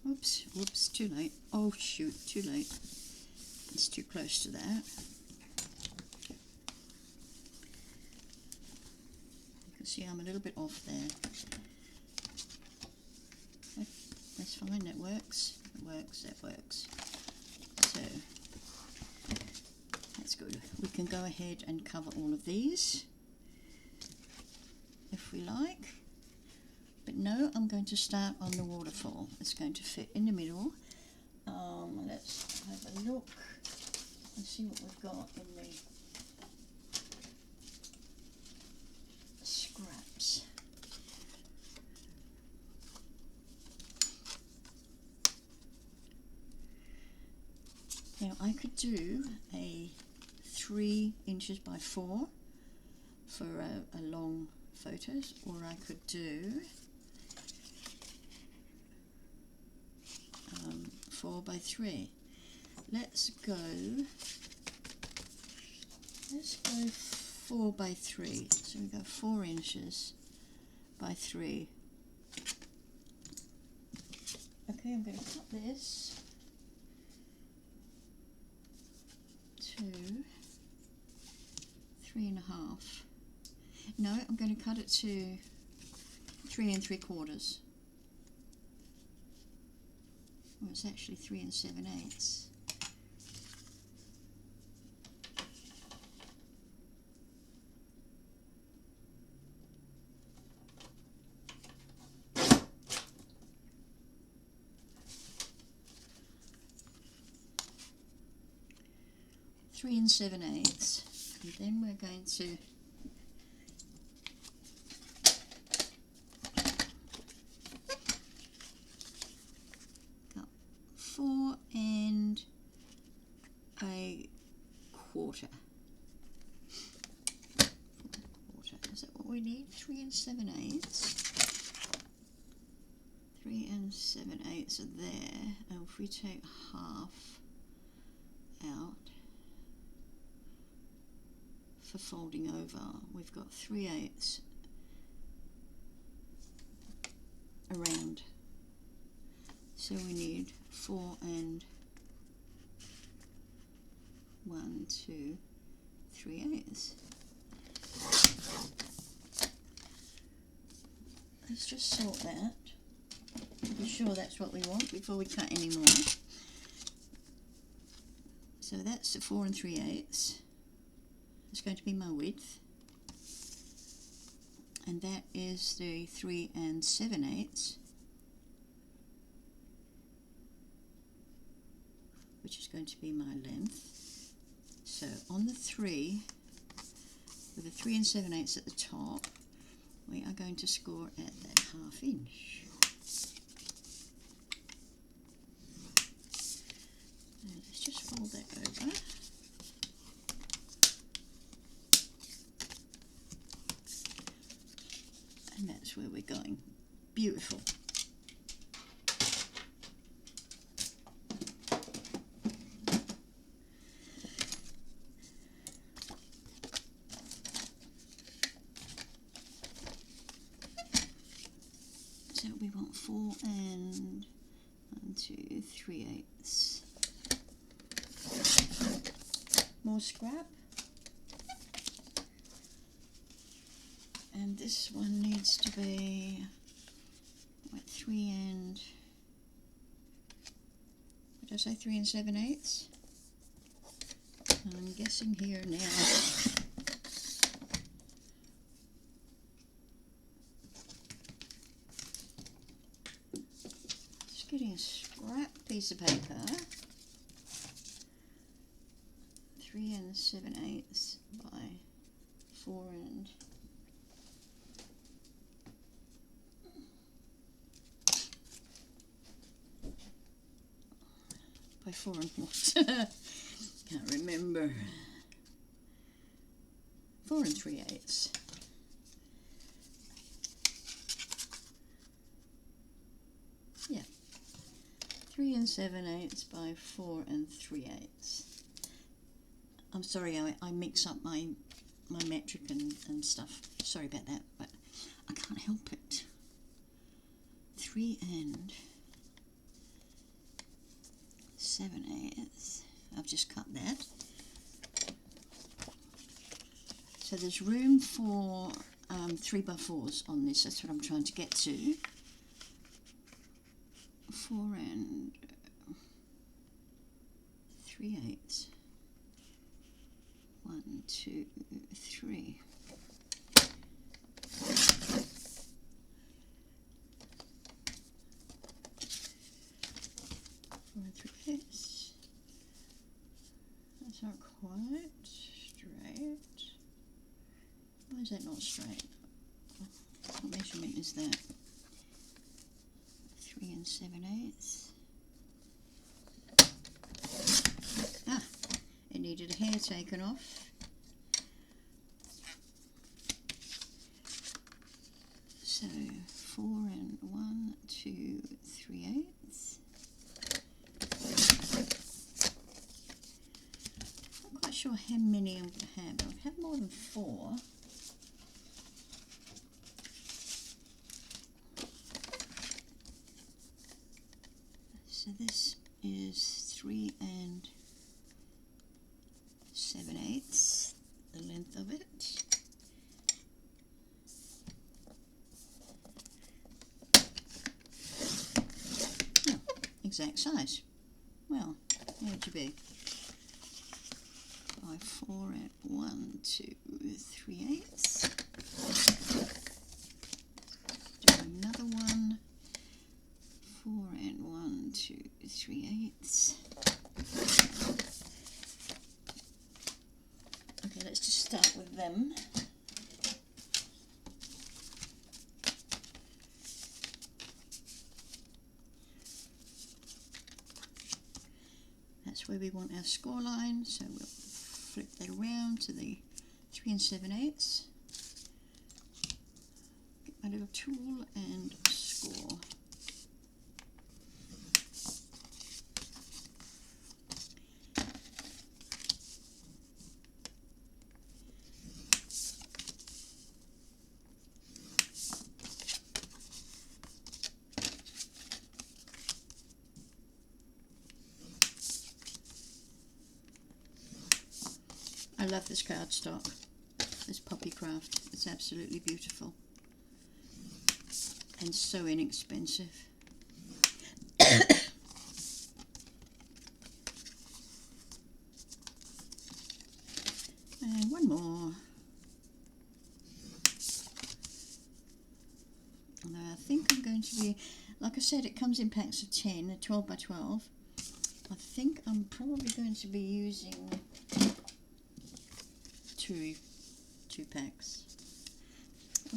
Speaker 1: Oops, whoops, too late. Oh shoot, too late. It's too close to that. You can see I'm a little bit off there. That's fine, that works. That works, that works. So, that's good. We can go ahead and cover all of these if we like. But no, I'm going to start on the waterfall. It's going to fit in the middle. Let's have a look and see what we've got in the scraps. Now I could do a 3 inches by 4 for a long photos, or I could do 4 by 3. Let's go 4 by 3. So we go 4 inches by 3. Okay, I'm going to cut this to 3.5. No, I'm going to cut it to 3 3/4. Well, it's actually 3 7/8. Three and 7/8. And then we're going to cut 4 and a quarter. Is that what we need? 3 7/8. 3 7/8 are there, and if we take half out for folding over, we've got 3/8 around. So we need 4 and 1, 2, 3/8. Let's just sort that. Be sure that's what we want before we cut any more. So that's the 4 3/8. It's going to be my width, and that is the 3 7/8, which is going to be my length. So on the 3, with the 3 7/8 at the top, we are going to score at that 1/2 inch. And let's just fold that over. And that's where we're going. Beautiful. So we want 4 and 1, 2, 3/8. More scrap. And this one needs to be what, 3 and, what did I say, 3 7/8? I'm guessing here now. Just getting a scrap piece of paper. 3 7/8 by 4 and by 4 and what? Can't remember. 4 3/8. Yeah. 3 7/8 by 4 3/8. I'm sorry, I mix up my metric and stuff. Sorry about that, but I can't help it. 3 7/8. I've just cut that. So there's room for 3 by 4s on this. That's what I'm trying to get to. 4 and 3/8. 1, 2, 3. That's not quite straight. Why is that not straight? What measurement is that? 3 7/8. Ah, it needed a hair taken off. So 4 and 1, 2, 3/8. Not quite sure how many I'm going to have. I'll have more than 4. So this is 3 7/8, the length of it. Oh, exact size. Well, how'd you be? By 4 and 1, 2, 3/8. Do another one. 4 and 1, 2, 3/8. Okay, let's just start with them. That's where we want our score line, so we'll flip that around to the 3 7/8. Get my little tool and score. I love this cardstock, this Poppy Craft. It's absolutely beautiful and so inexpensive. And one more. Although I think I'm going to be, like I said, it comes in packs of 10, 12 by 12. I think I'm probably going to be using two packs.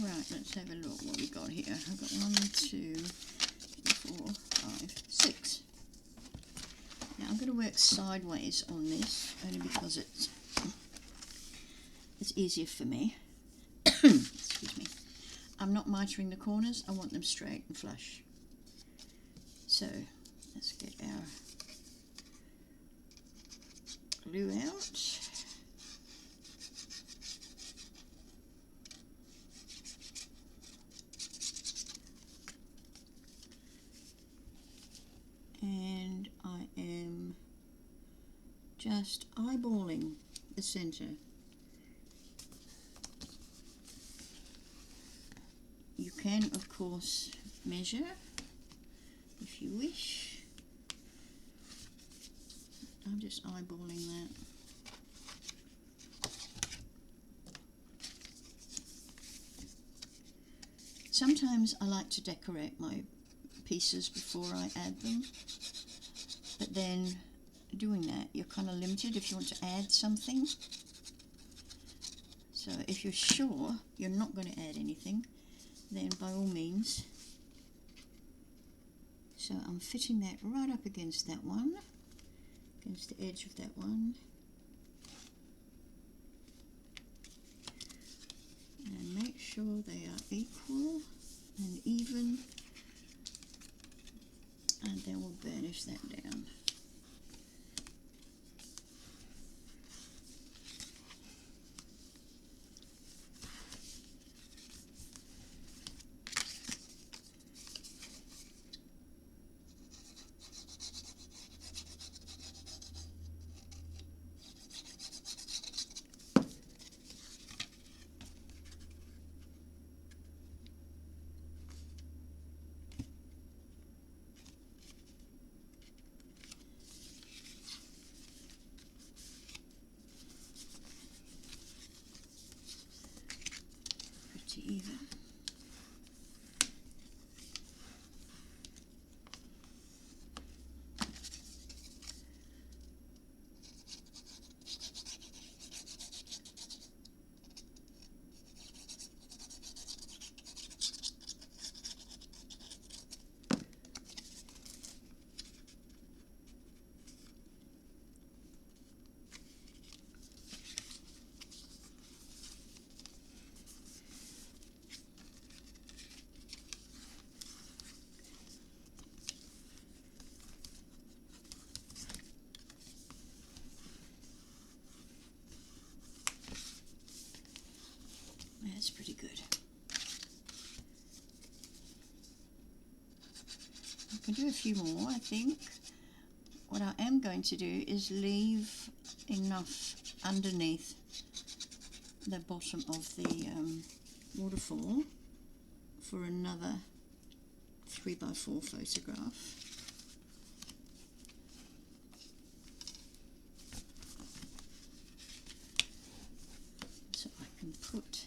Speaker 1: Right, let's have a look what we got here. I've got 1, 2, 4, 5, 6. Now I'm going to work sideways on this only because it's easier for me. Excuse me. I'm not mitering the corners, I want them straight and flush. So let's get our glue out. And I am just eyeballing the center. You can, of course, measure if you wish. I'm just eyeballing that. Sometimes I like to decorate my pieces before I add them, but then doing that you're kind of limited if you want to add something. So if you're sure you're not going to add anything, then by all means. So I'm fitting that right up against that one, against the edge of that one, and make sure they are equal and even, and then we'll burnish that down. Even. That's pretty good. I can do a few more, I think. What I am going to do is leave enough underneath the bottom of the waterfall for another 3x4 photograph. So I can put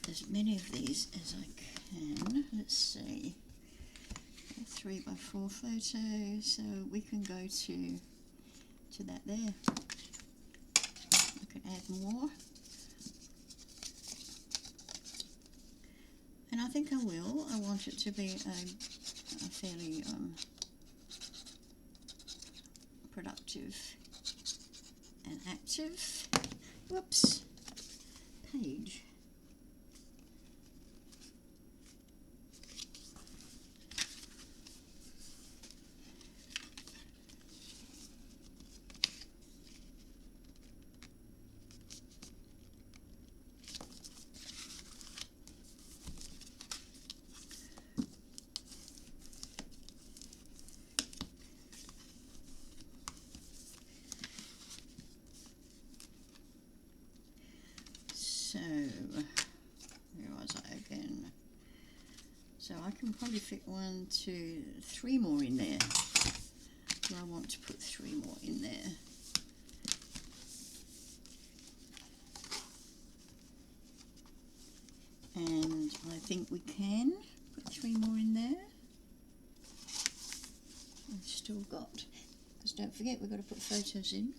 Speaker 1: as many of these as I can. Let's see, a 3x4 photo, so we can go to that there. I can add more. And I think I will. I want it to be a fairly productive and active, whoops, page. So, where was I again? So I can probably fit 1, 2, 3 more in there. Do I want to put 3 more in there? And I think we can put 3 more in there. We've still got, because don't forget we've got to put photos in.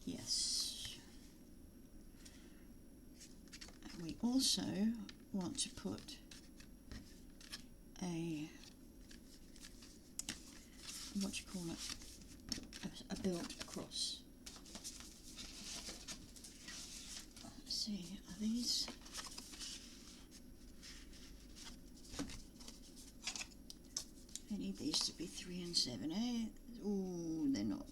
Speaker 1: Yes. And we also want to put a, what do you call it, a belt across. Let's see, are these, I need these to be 3 7/8. Oh, they're not.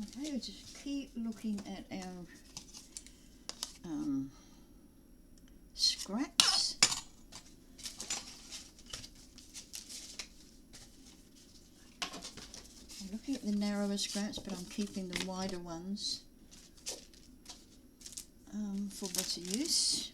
Speaker 1: Okay, we'll just keep looking at our scraps. I'm looking at the narrower scraps, but I'm keeping the wider ones for better use.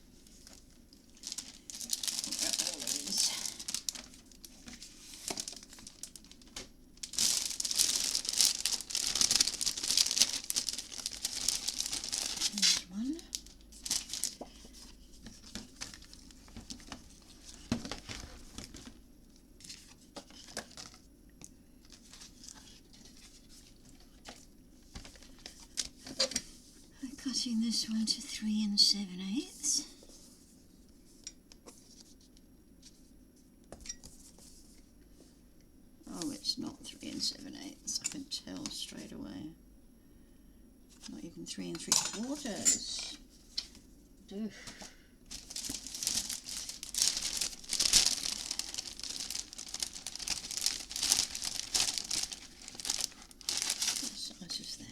Speaker 1: Cutting this one to 3 7/8. Oh, it's not 3 7/8. I can tell straight away. Not even 3 3/4. Duh. What size is that?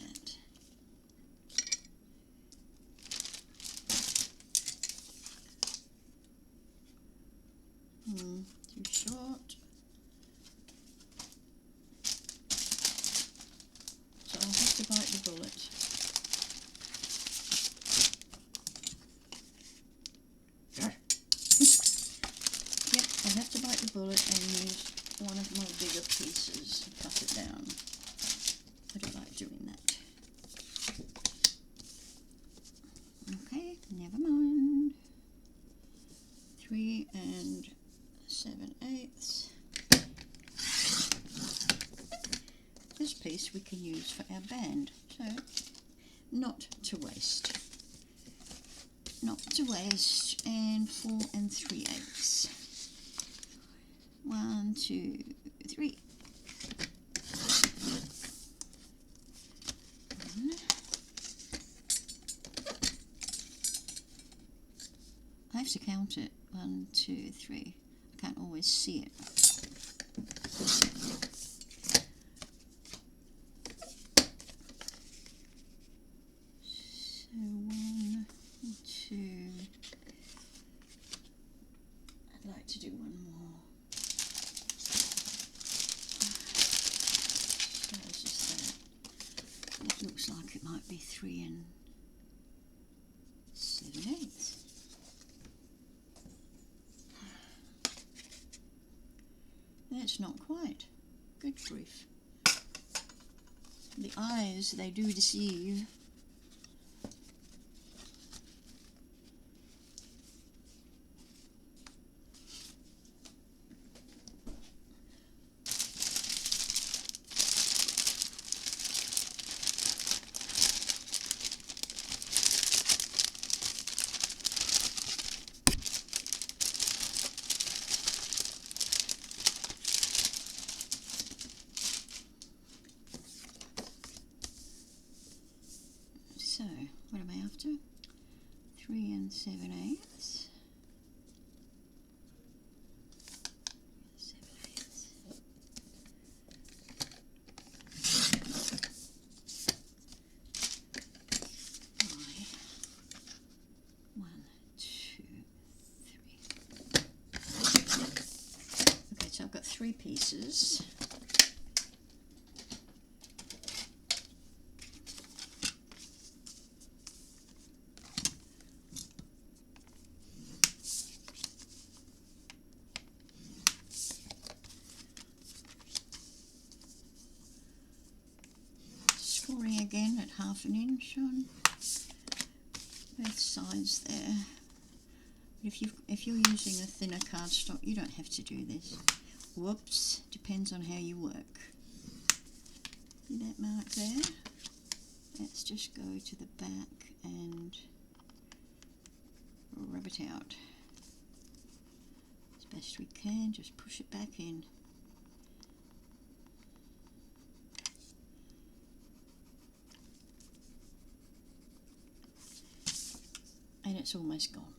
Speaker 1: Too short. So I'll have to bite the bullet. Yep, I'll have to bite the bullet and use one of my bigger pieces and cut it down. I don't like doing that. Okay, never mind. 3 7/8. This piece we can use for our band, so not to waste. Not to waste. And 4 3/8. 1, 2, 3. I have to count it. 1, 2, 3. I can't always see it. So 1, 2. I'd like to do one more. So it's just that. It looks like it might be 3 7/8. That's not quite. Good grief. The eyes, they do deceive. after. 3 7/8. 7/8. One, two, three. Okay, so I've got 3 pieces. Scoring again at 1/2 inch on both sides there. If you're using a thinner cardstock, you don't have to do this. Whoops, depends on how you work. See that mark there? Let's just go to the back and rub it out. As best we can, just push it back in. And it's almost gone.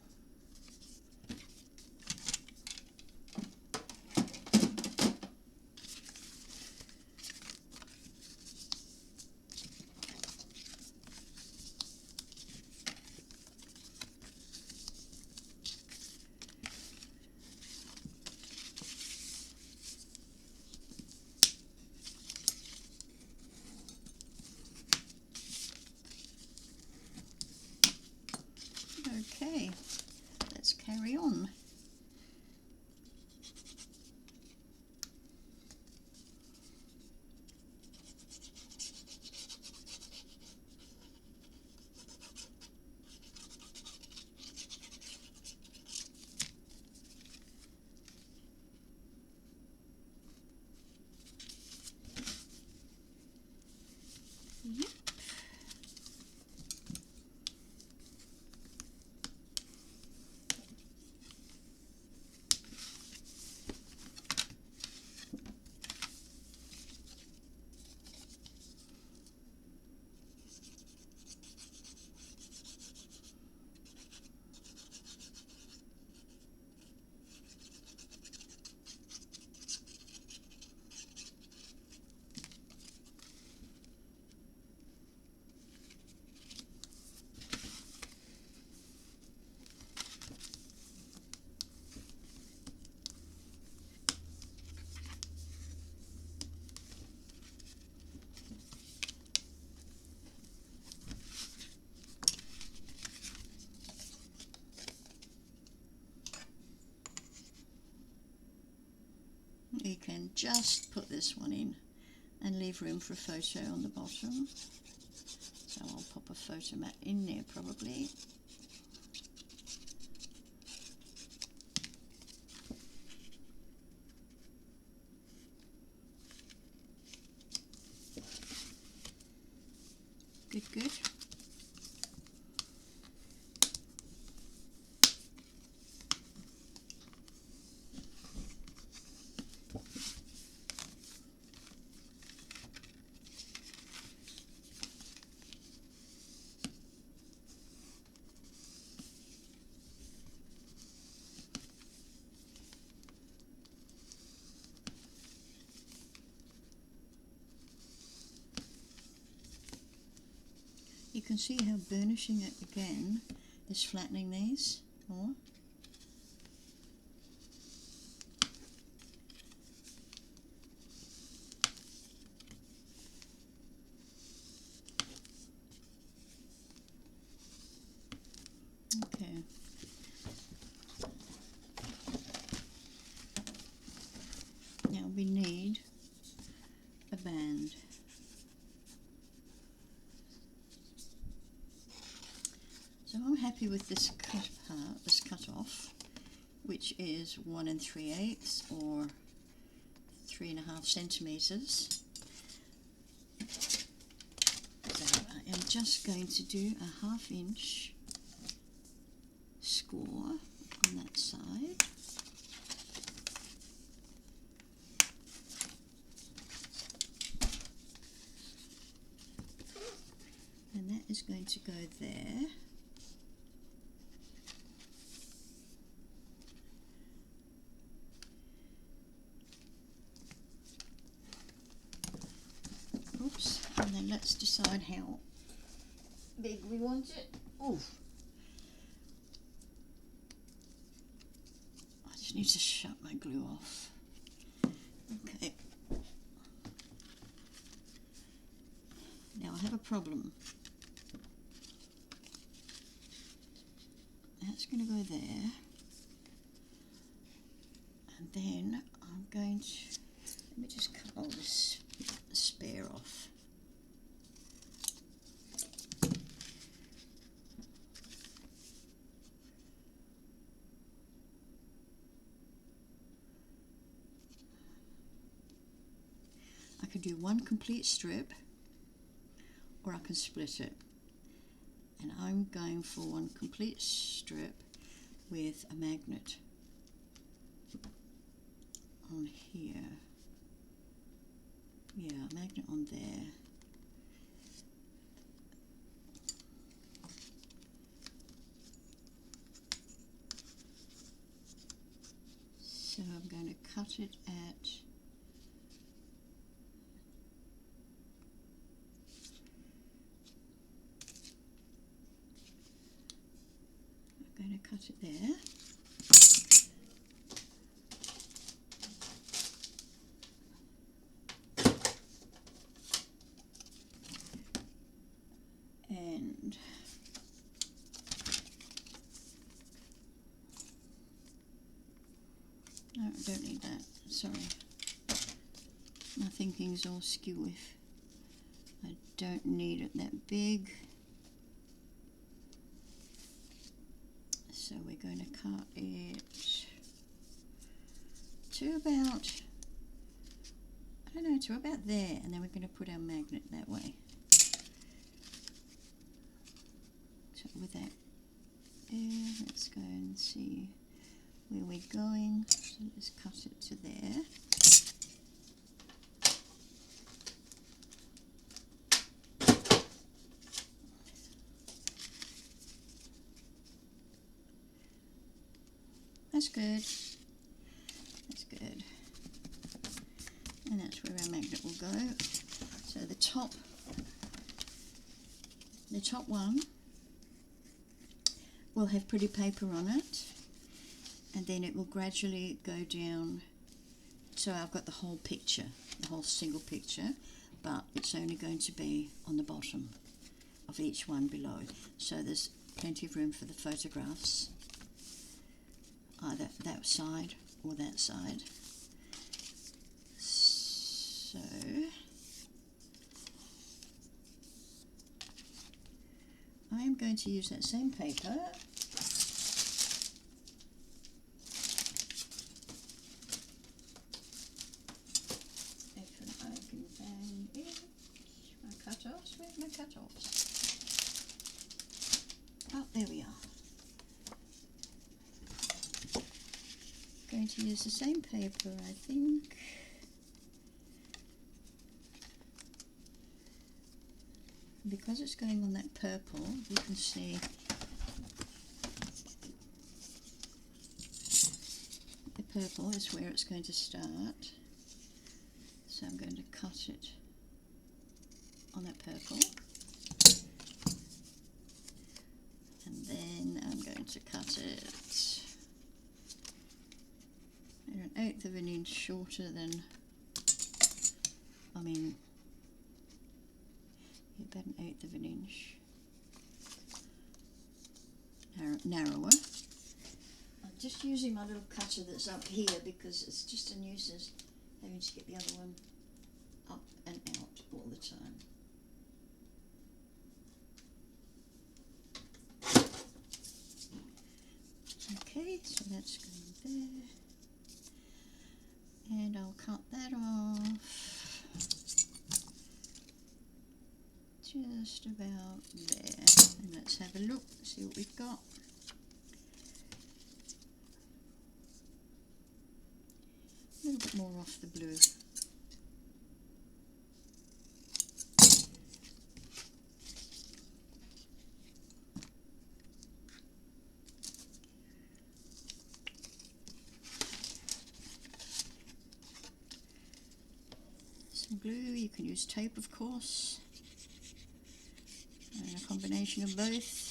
Speaker 1: Okay, let's carry on. Yep. You can just put this one in and leave room for a photo on the bottom. So I'll pop a photo mat in there probably. Good, good. You can see how burnishing it again is flattening these more. Okay. Now we need a band. So I'm happy with this cut part, this cut off, which is 1 3/8 or 3.5 centimeters. So I am just going to do a 1/2 inch score on that side. And that is going to go there. Oops, and then let's decide how big we want it. Ooh. I just need to shut my glue off. Okay. Now I have a problem. That's going to go there. And then I'm going to, let me just cut all this spare off. I could do one complete strip, or I can split it. And I'm going for one complete strip with a magnet on here. Yeah, a magnet on there. So I'm going to cut it at cut it there. And no, I don't need that, sorry. My thinking's all skew if I don't need it that big. So we're going to cut it to about, I don't know, to about there, and then we're going to put our magnet that way. So with that there, let's go and see where we're going. So let's cut it to there. That's good. That's good. And that's where our magnet will go. So the top one will have pretty paper on it, and then it will gradually go down. So I've got the whole picture, the whole single picture, but it's only going to be on the bottom of each one below. So there's plenty of room for the photographs, either that side or that side. So I am going to use that same paper. My cut-offs, where's my cut-offs? Oh, there we are. Going to use the same paper, I think. Because it's going on that purple, you can see the purple is where it's going to start. So I'm going to cut it on that purple. And then I'm going to cut it an 1/8 of an inch shorter than, about an 1/8 of an inch narrower. I'm just using my little cutter that's up here because it's just a nuisance having to get the other one up and out all the time. Okay, so that's going there. And I'll cut that off just about there. And let's have a look, see what we've got. A little bit more off the blue. glue. You can use tape, of course, and a combination of both.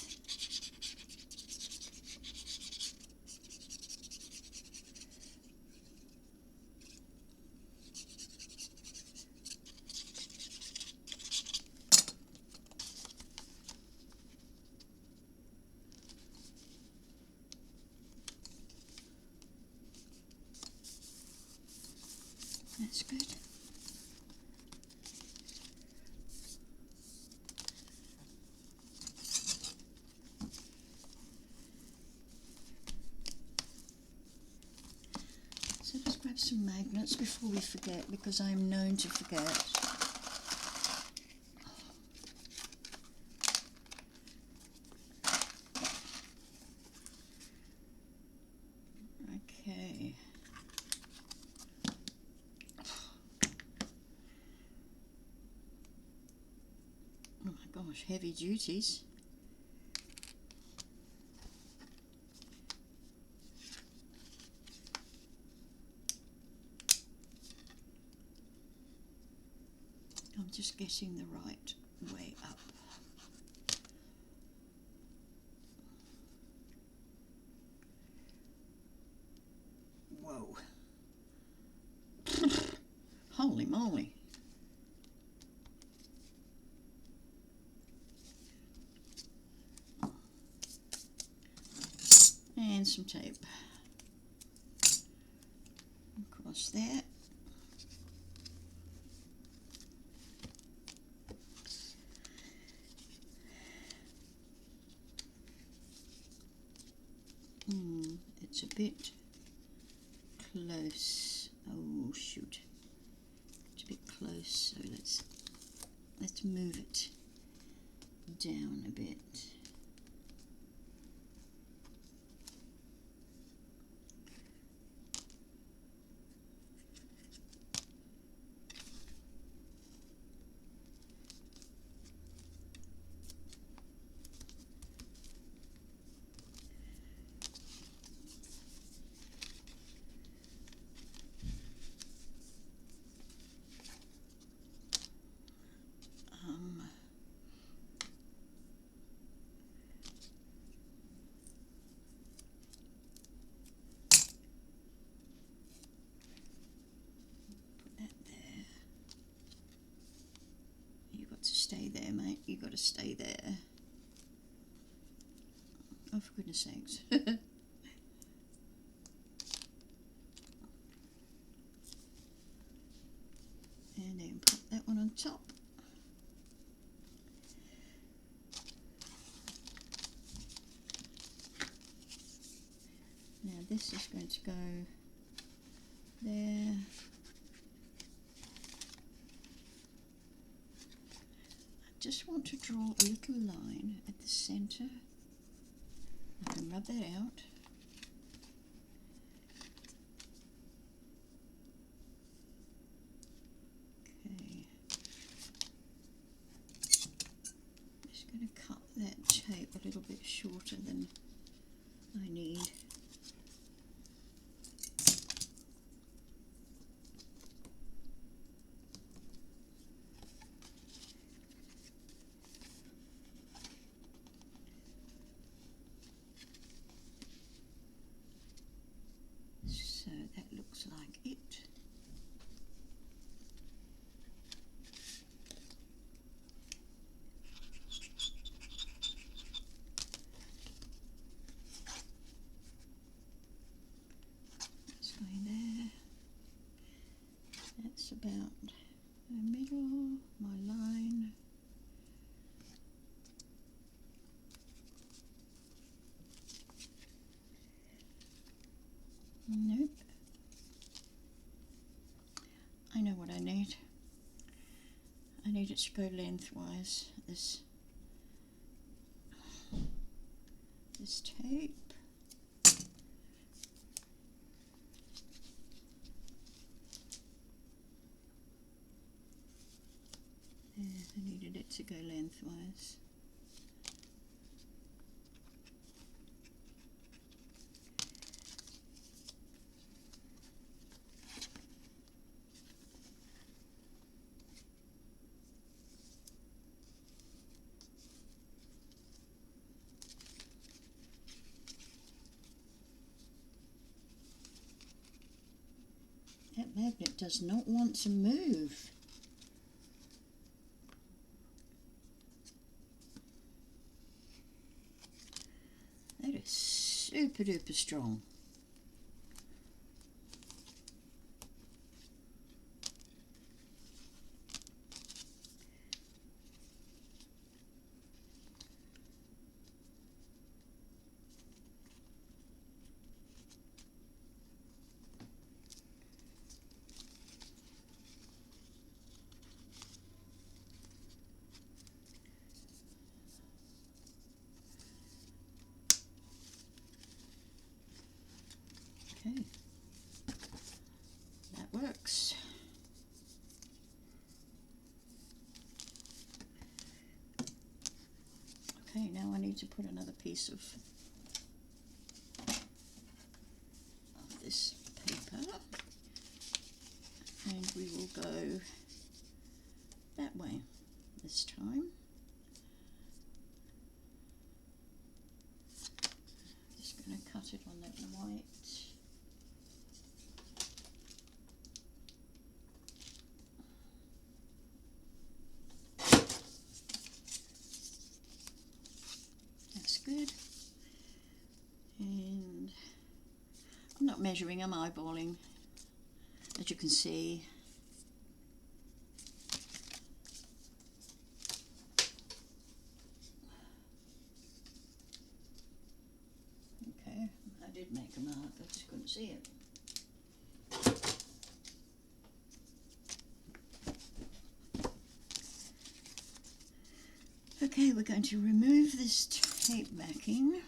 Speaker 1: That's good. So just grab some magnets before we forget, because I'm known to forget. Okay. Oh my gosh, heavy duties. I'm just getting the right way up. Whoa. Holy moly. And some tape across there. It's a bit close. Oh shoot. It's a bit close, so let's move it down a bit. Stay there, mate. You got to stay there. Oh, for goodness sakes. And then put that one on top. Now this is going to go there. Just want to draw a little line at the centre. I can rub that out. Okay. Just going to cut that tape a little bit shorter than I need. So that looks like it. That's going there. That's about the middle, my line. Nope. I know what I need. I need it to go lengthwise. This tape. There, I needed it to go lengthwise. does not want to move. That is super duper strong. Okay, that works. Okay, now I need to put another piece of this paper, and we will go that way this time. Just going to cut it on that white. That's good. And I'm not measuring, I'm eyeballing, as you can see. Okay, I did make a mark, I just couldn't see it. Okay, we're going to remove this tape backing.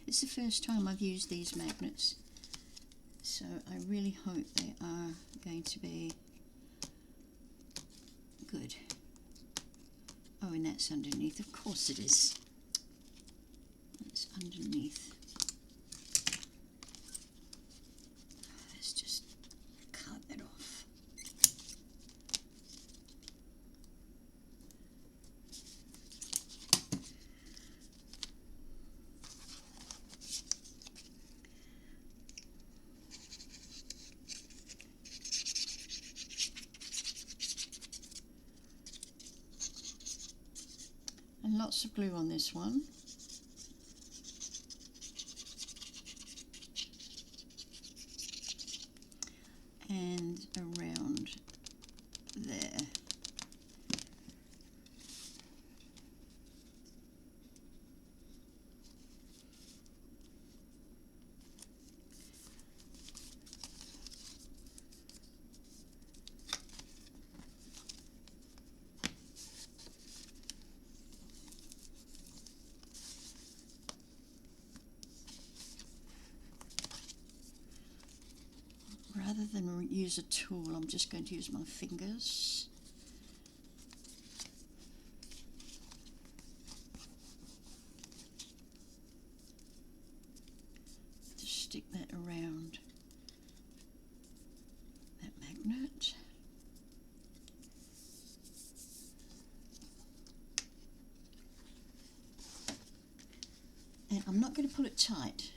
Speaker 1: It's the first time I've used these magnets, so I really hope they are going to be good. Oh, and that's underneath. Of course it is. It's underneath. Let's just cut that off. And lots of glue on this one. And around there. Rather than use a tool, I'm just going to use my fingers. To stick that around that magnet. And I'm not going to pull it tight.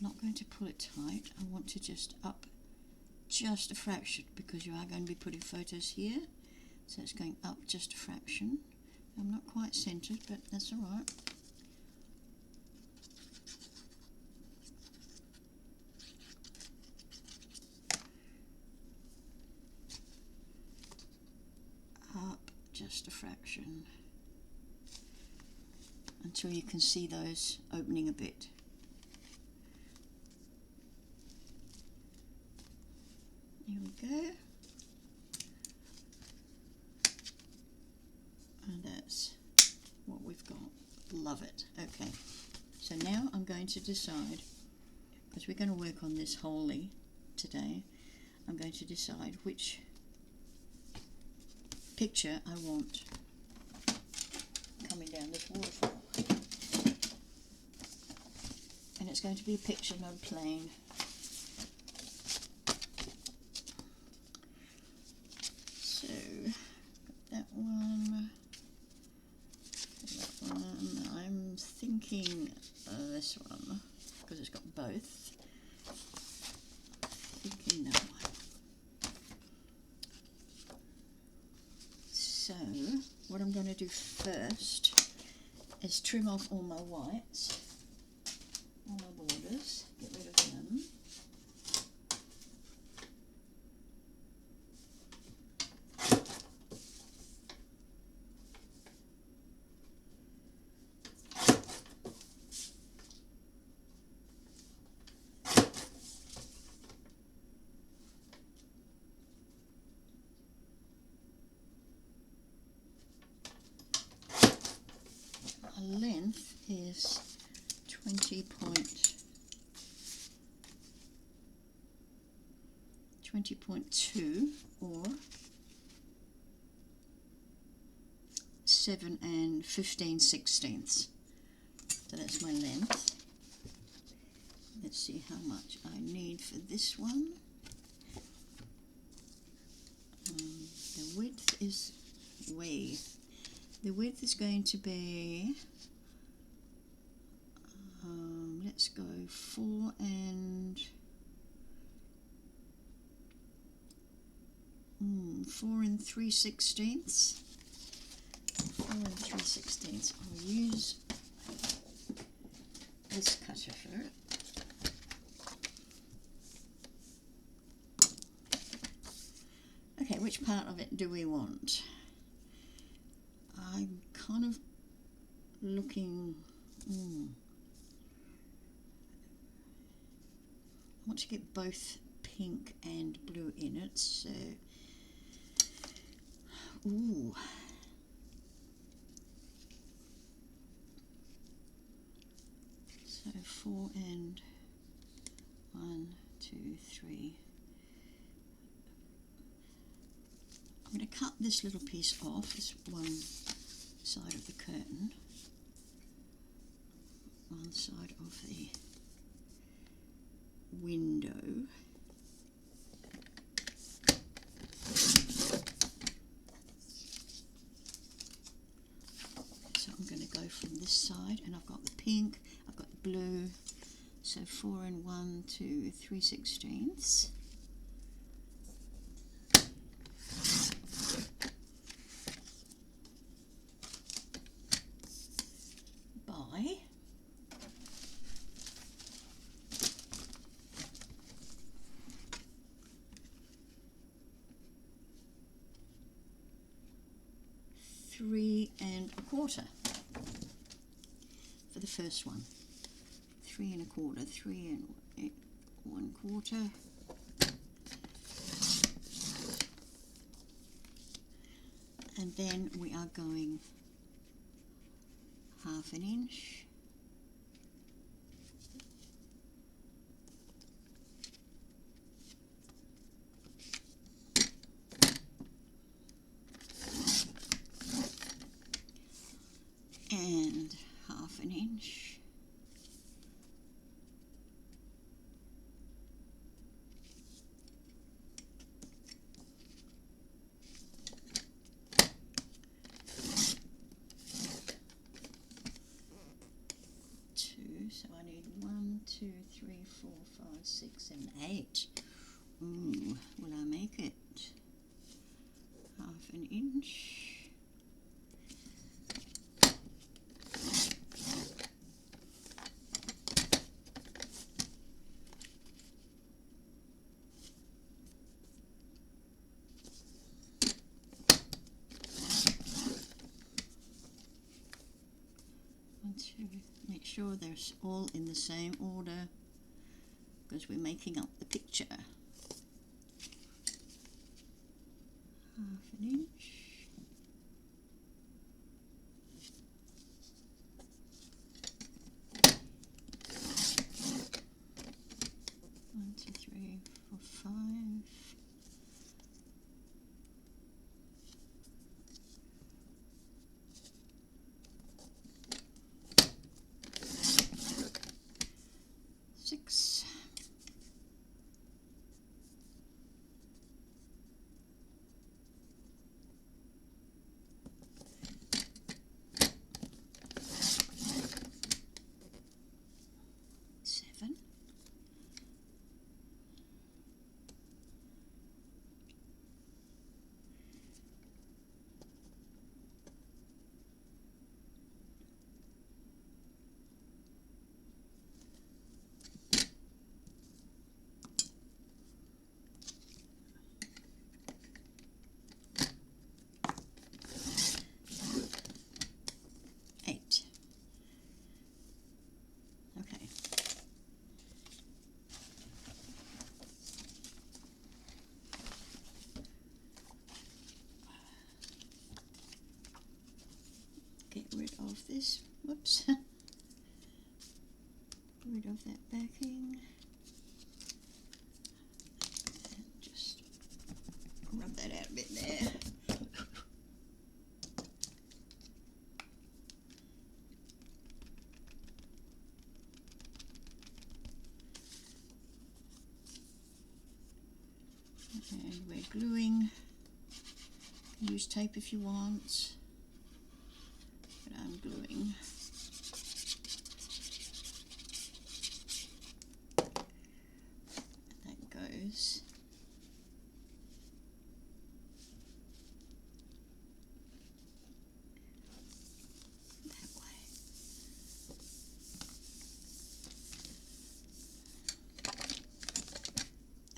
Speaker 1: Not going to pull it tight. I want to just up just a fraction, because you are going to be putting photos here, so it's going up just a fraction. I'm not quite centered, but that's all right. Up just a fraction until you can see those opening a bit. Here we go. And that's what we've got. Love it. Okay, so now I'm going to decide, because we're going to work on this wholly today, I'm going to decide which picture I want coming down this waterfall. And it's going to be a picture, not a plane. So, that one, I'm thinking of has got both. Thinking that one. So what I'm going to do first is trim off all my whites, all my borders, get rid of them. Length is 20.2 or 7 15/16. So that's my length. Let's see how much I need for this one. The width is the width is going to be let's go 4 3/16. 4 3/16. I'll use this cutter for it. Okay, which part of it do we want? I'm kind of looking. I want to get both pink and blue in it, so so 4 and 1, 2, 3. I'm going to cut this little piece off, this one side of the curtain, one side of the window. So I'm going to go from this side, and I've got the pink, I've got the blue, so 4 and 1, 2, 3/16. By 3 1/4 for the first one. 3 1/4, 3 1/4. And then we are going 1/2 inch. And 1/2 inch. So I need 1, 2, 3, 4, 5, 6, and 8. Ooh, will I make it? 1/2 inch. Make sure they're all in the same order because we're making up the picture. 1/2 inch. One, two, 3, 4, 5. this. Whoops. Rid of that backing. And just rub that out a bit there. And we're gluing. You can use tape if you want, but I'm gluing. That goes. That way.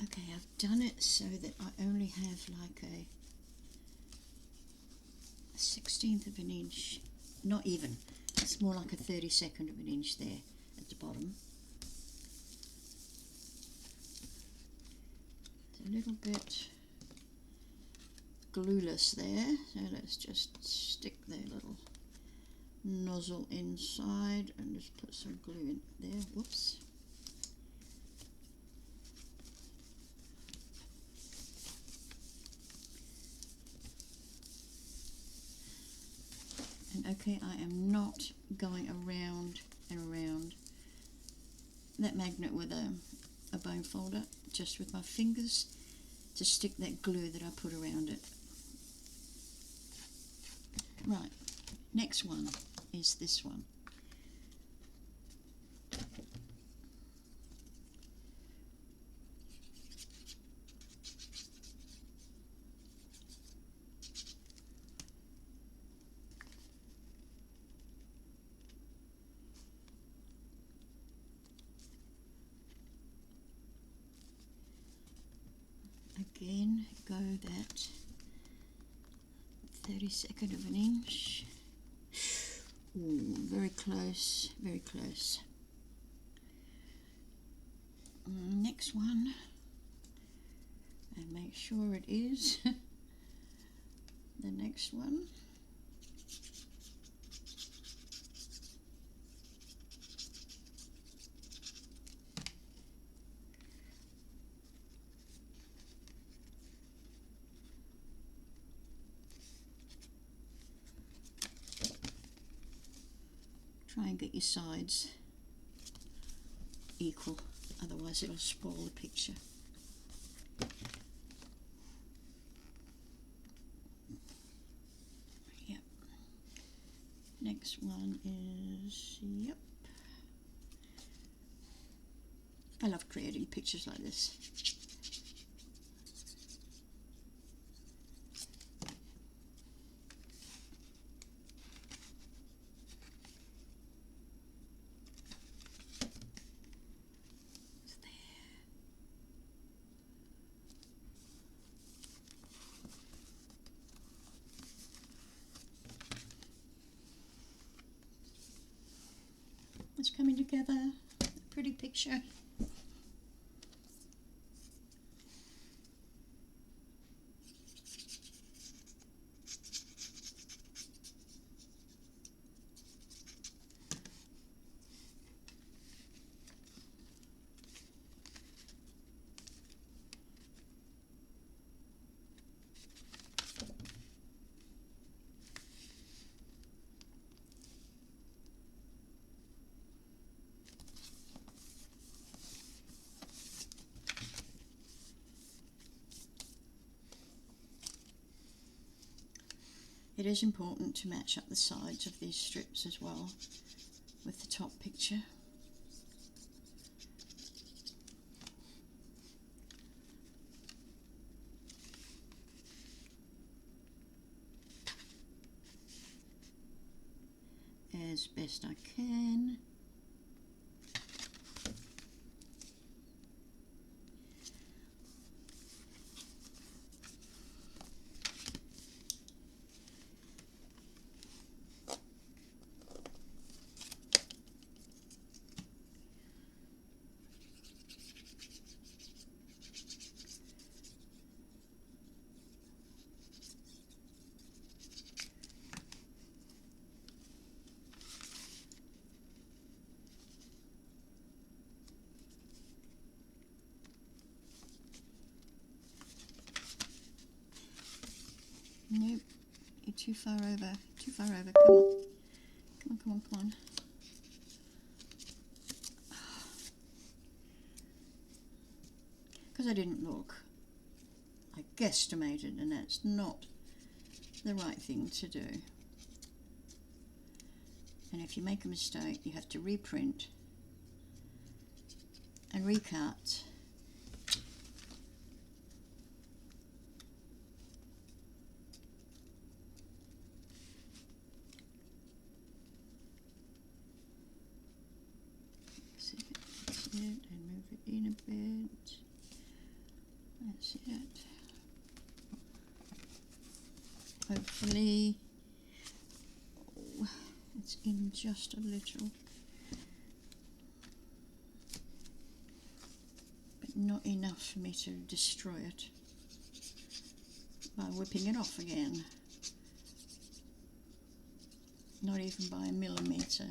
Speaker 1: Okay, I've done it so that I only have like a 1/16 of an inch, not even, it's more like a 32nd of an inch there at the bottom. It's a little bit glueless there, so let's just stick the little nozzle inside and just put some glue in there. Whoops. And okay, I am not going around and around that magnet with a bone folder, just with my fingers to stick that glue that I put around it. Right, next one is this one. Again, go that 32nd of an inch. Ooh, very close, very close. Next one, and make sure it is the next one. Try and get your sides equal, otherwise it'll spoil the picture. Yep. Next one is, yep. I love creating pictures like this. It's coming together, a pretty picture. It is important to match up the sides of these strips as well with the top picture. As best I can. Nope, you're too far over, too far over, come on. Come on, come on, come on. Because I didn't look, I guesstimated, and that's not the right thing to do. And if you make a mistake, you have to reprint and recut. That's it, and move it in a bit. That's it. Hopefully it's in just a little, but not enough for me to destroy it by whipping it off again. Not even by a millimetre.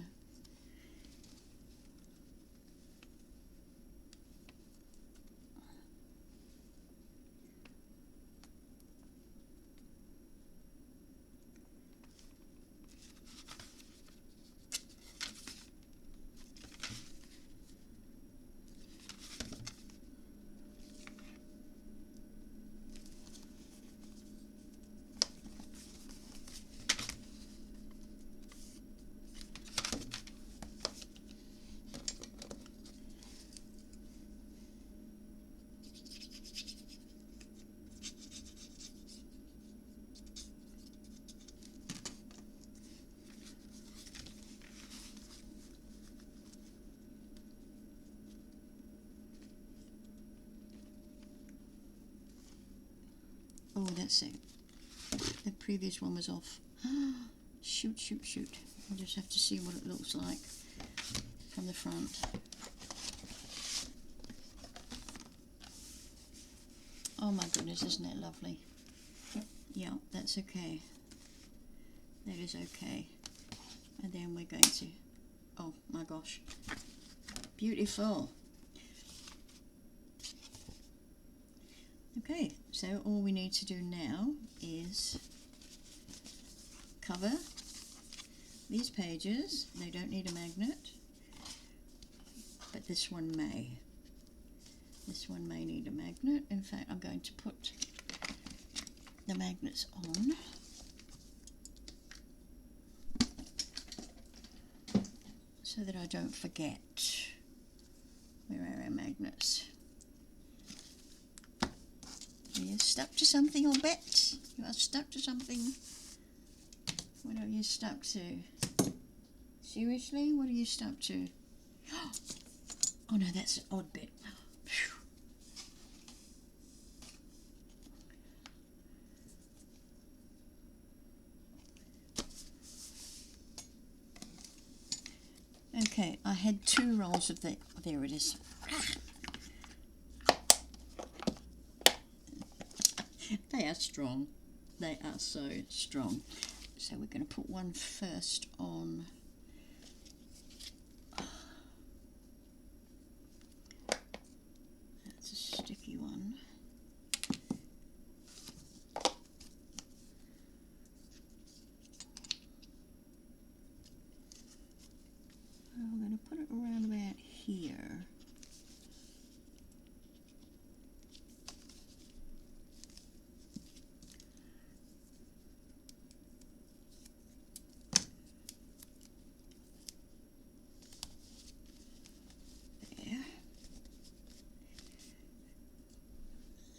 Speaker 1: Oh, that's it. The previous one was off. Shoot, shoot, shoot. I'll just have to see what it looks like from the front. Oh my goodness, isn't it lovely? Yeah, that's okay. That is okay. And then we're going to, oh my gosh, beautiful. Okay, so all we need to do now is cover these pages. They don't need a magnet, but this one may. This one may need a magnet. In fact, I'm going to put the magnets on. So that I don't forget. Where are our magnets? Are you stuck to something, I'll bet? You are stuck to something. What are you stuck to? Seriously? What are you stuck to? Oh no, that's an odd bit. Phew. Okay, I had 2 rolls of the, there it is. They are strong. They are so strong. So we're going to put one first on. That's a sticky one. I'm going to put it around about here.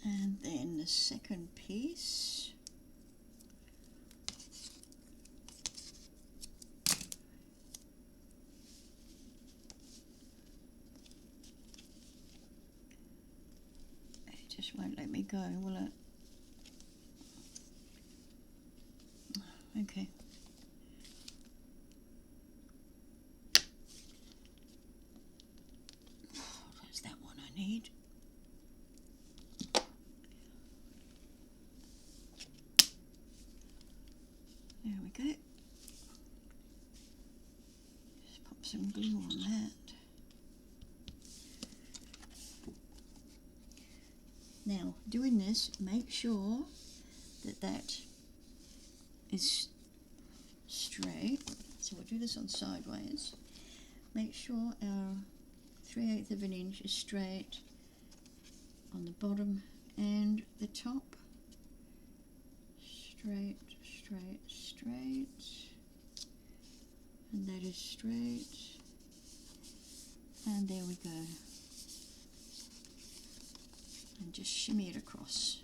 Speaker 1: And then the second piece, it just won't let me go, will it? Okay. That's that one I need. There we go. Just pop some glue on that. Now, doing this, make sure that that is straight, so we'll do this on sideways. Make sure our 3/8 of an inch is straight on the bottom and the top. Straight, straight, straight, and that is straight, and there we go, and just shimmy it across.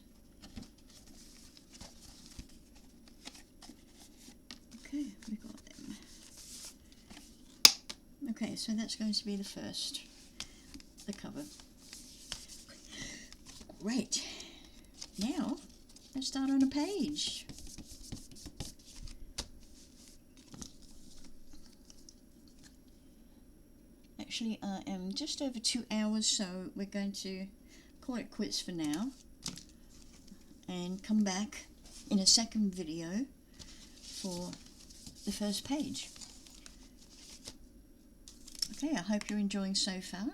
Speaker 1: Okay, we got them. Okay, so that's going to be the first, the cover. Great. Now let's start on a page. Actually, I am just over 2 hours, so we're going to call it quits for now and come back in a second video for the first page. Okay, I hope you're enjoying so far.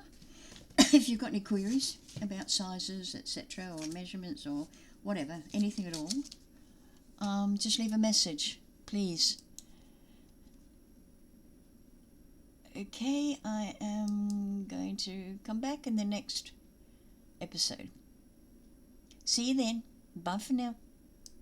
Speaker 1: If you've got any queries about sizes, etc., or measurements, or whatever, anything at all, just leave a message, please. Okay, I am going to come back in the next episode. See you then. Bye for now.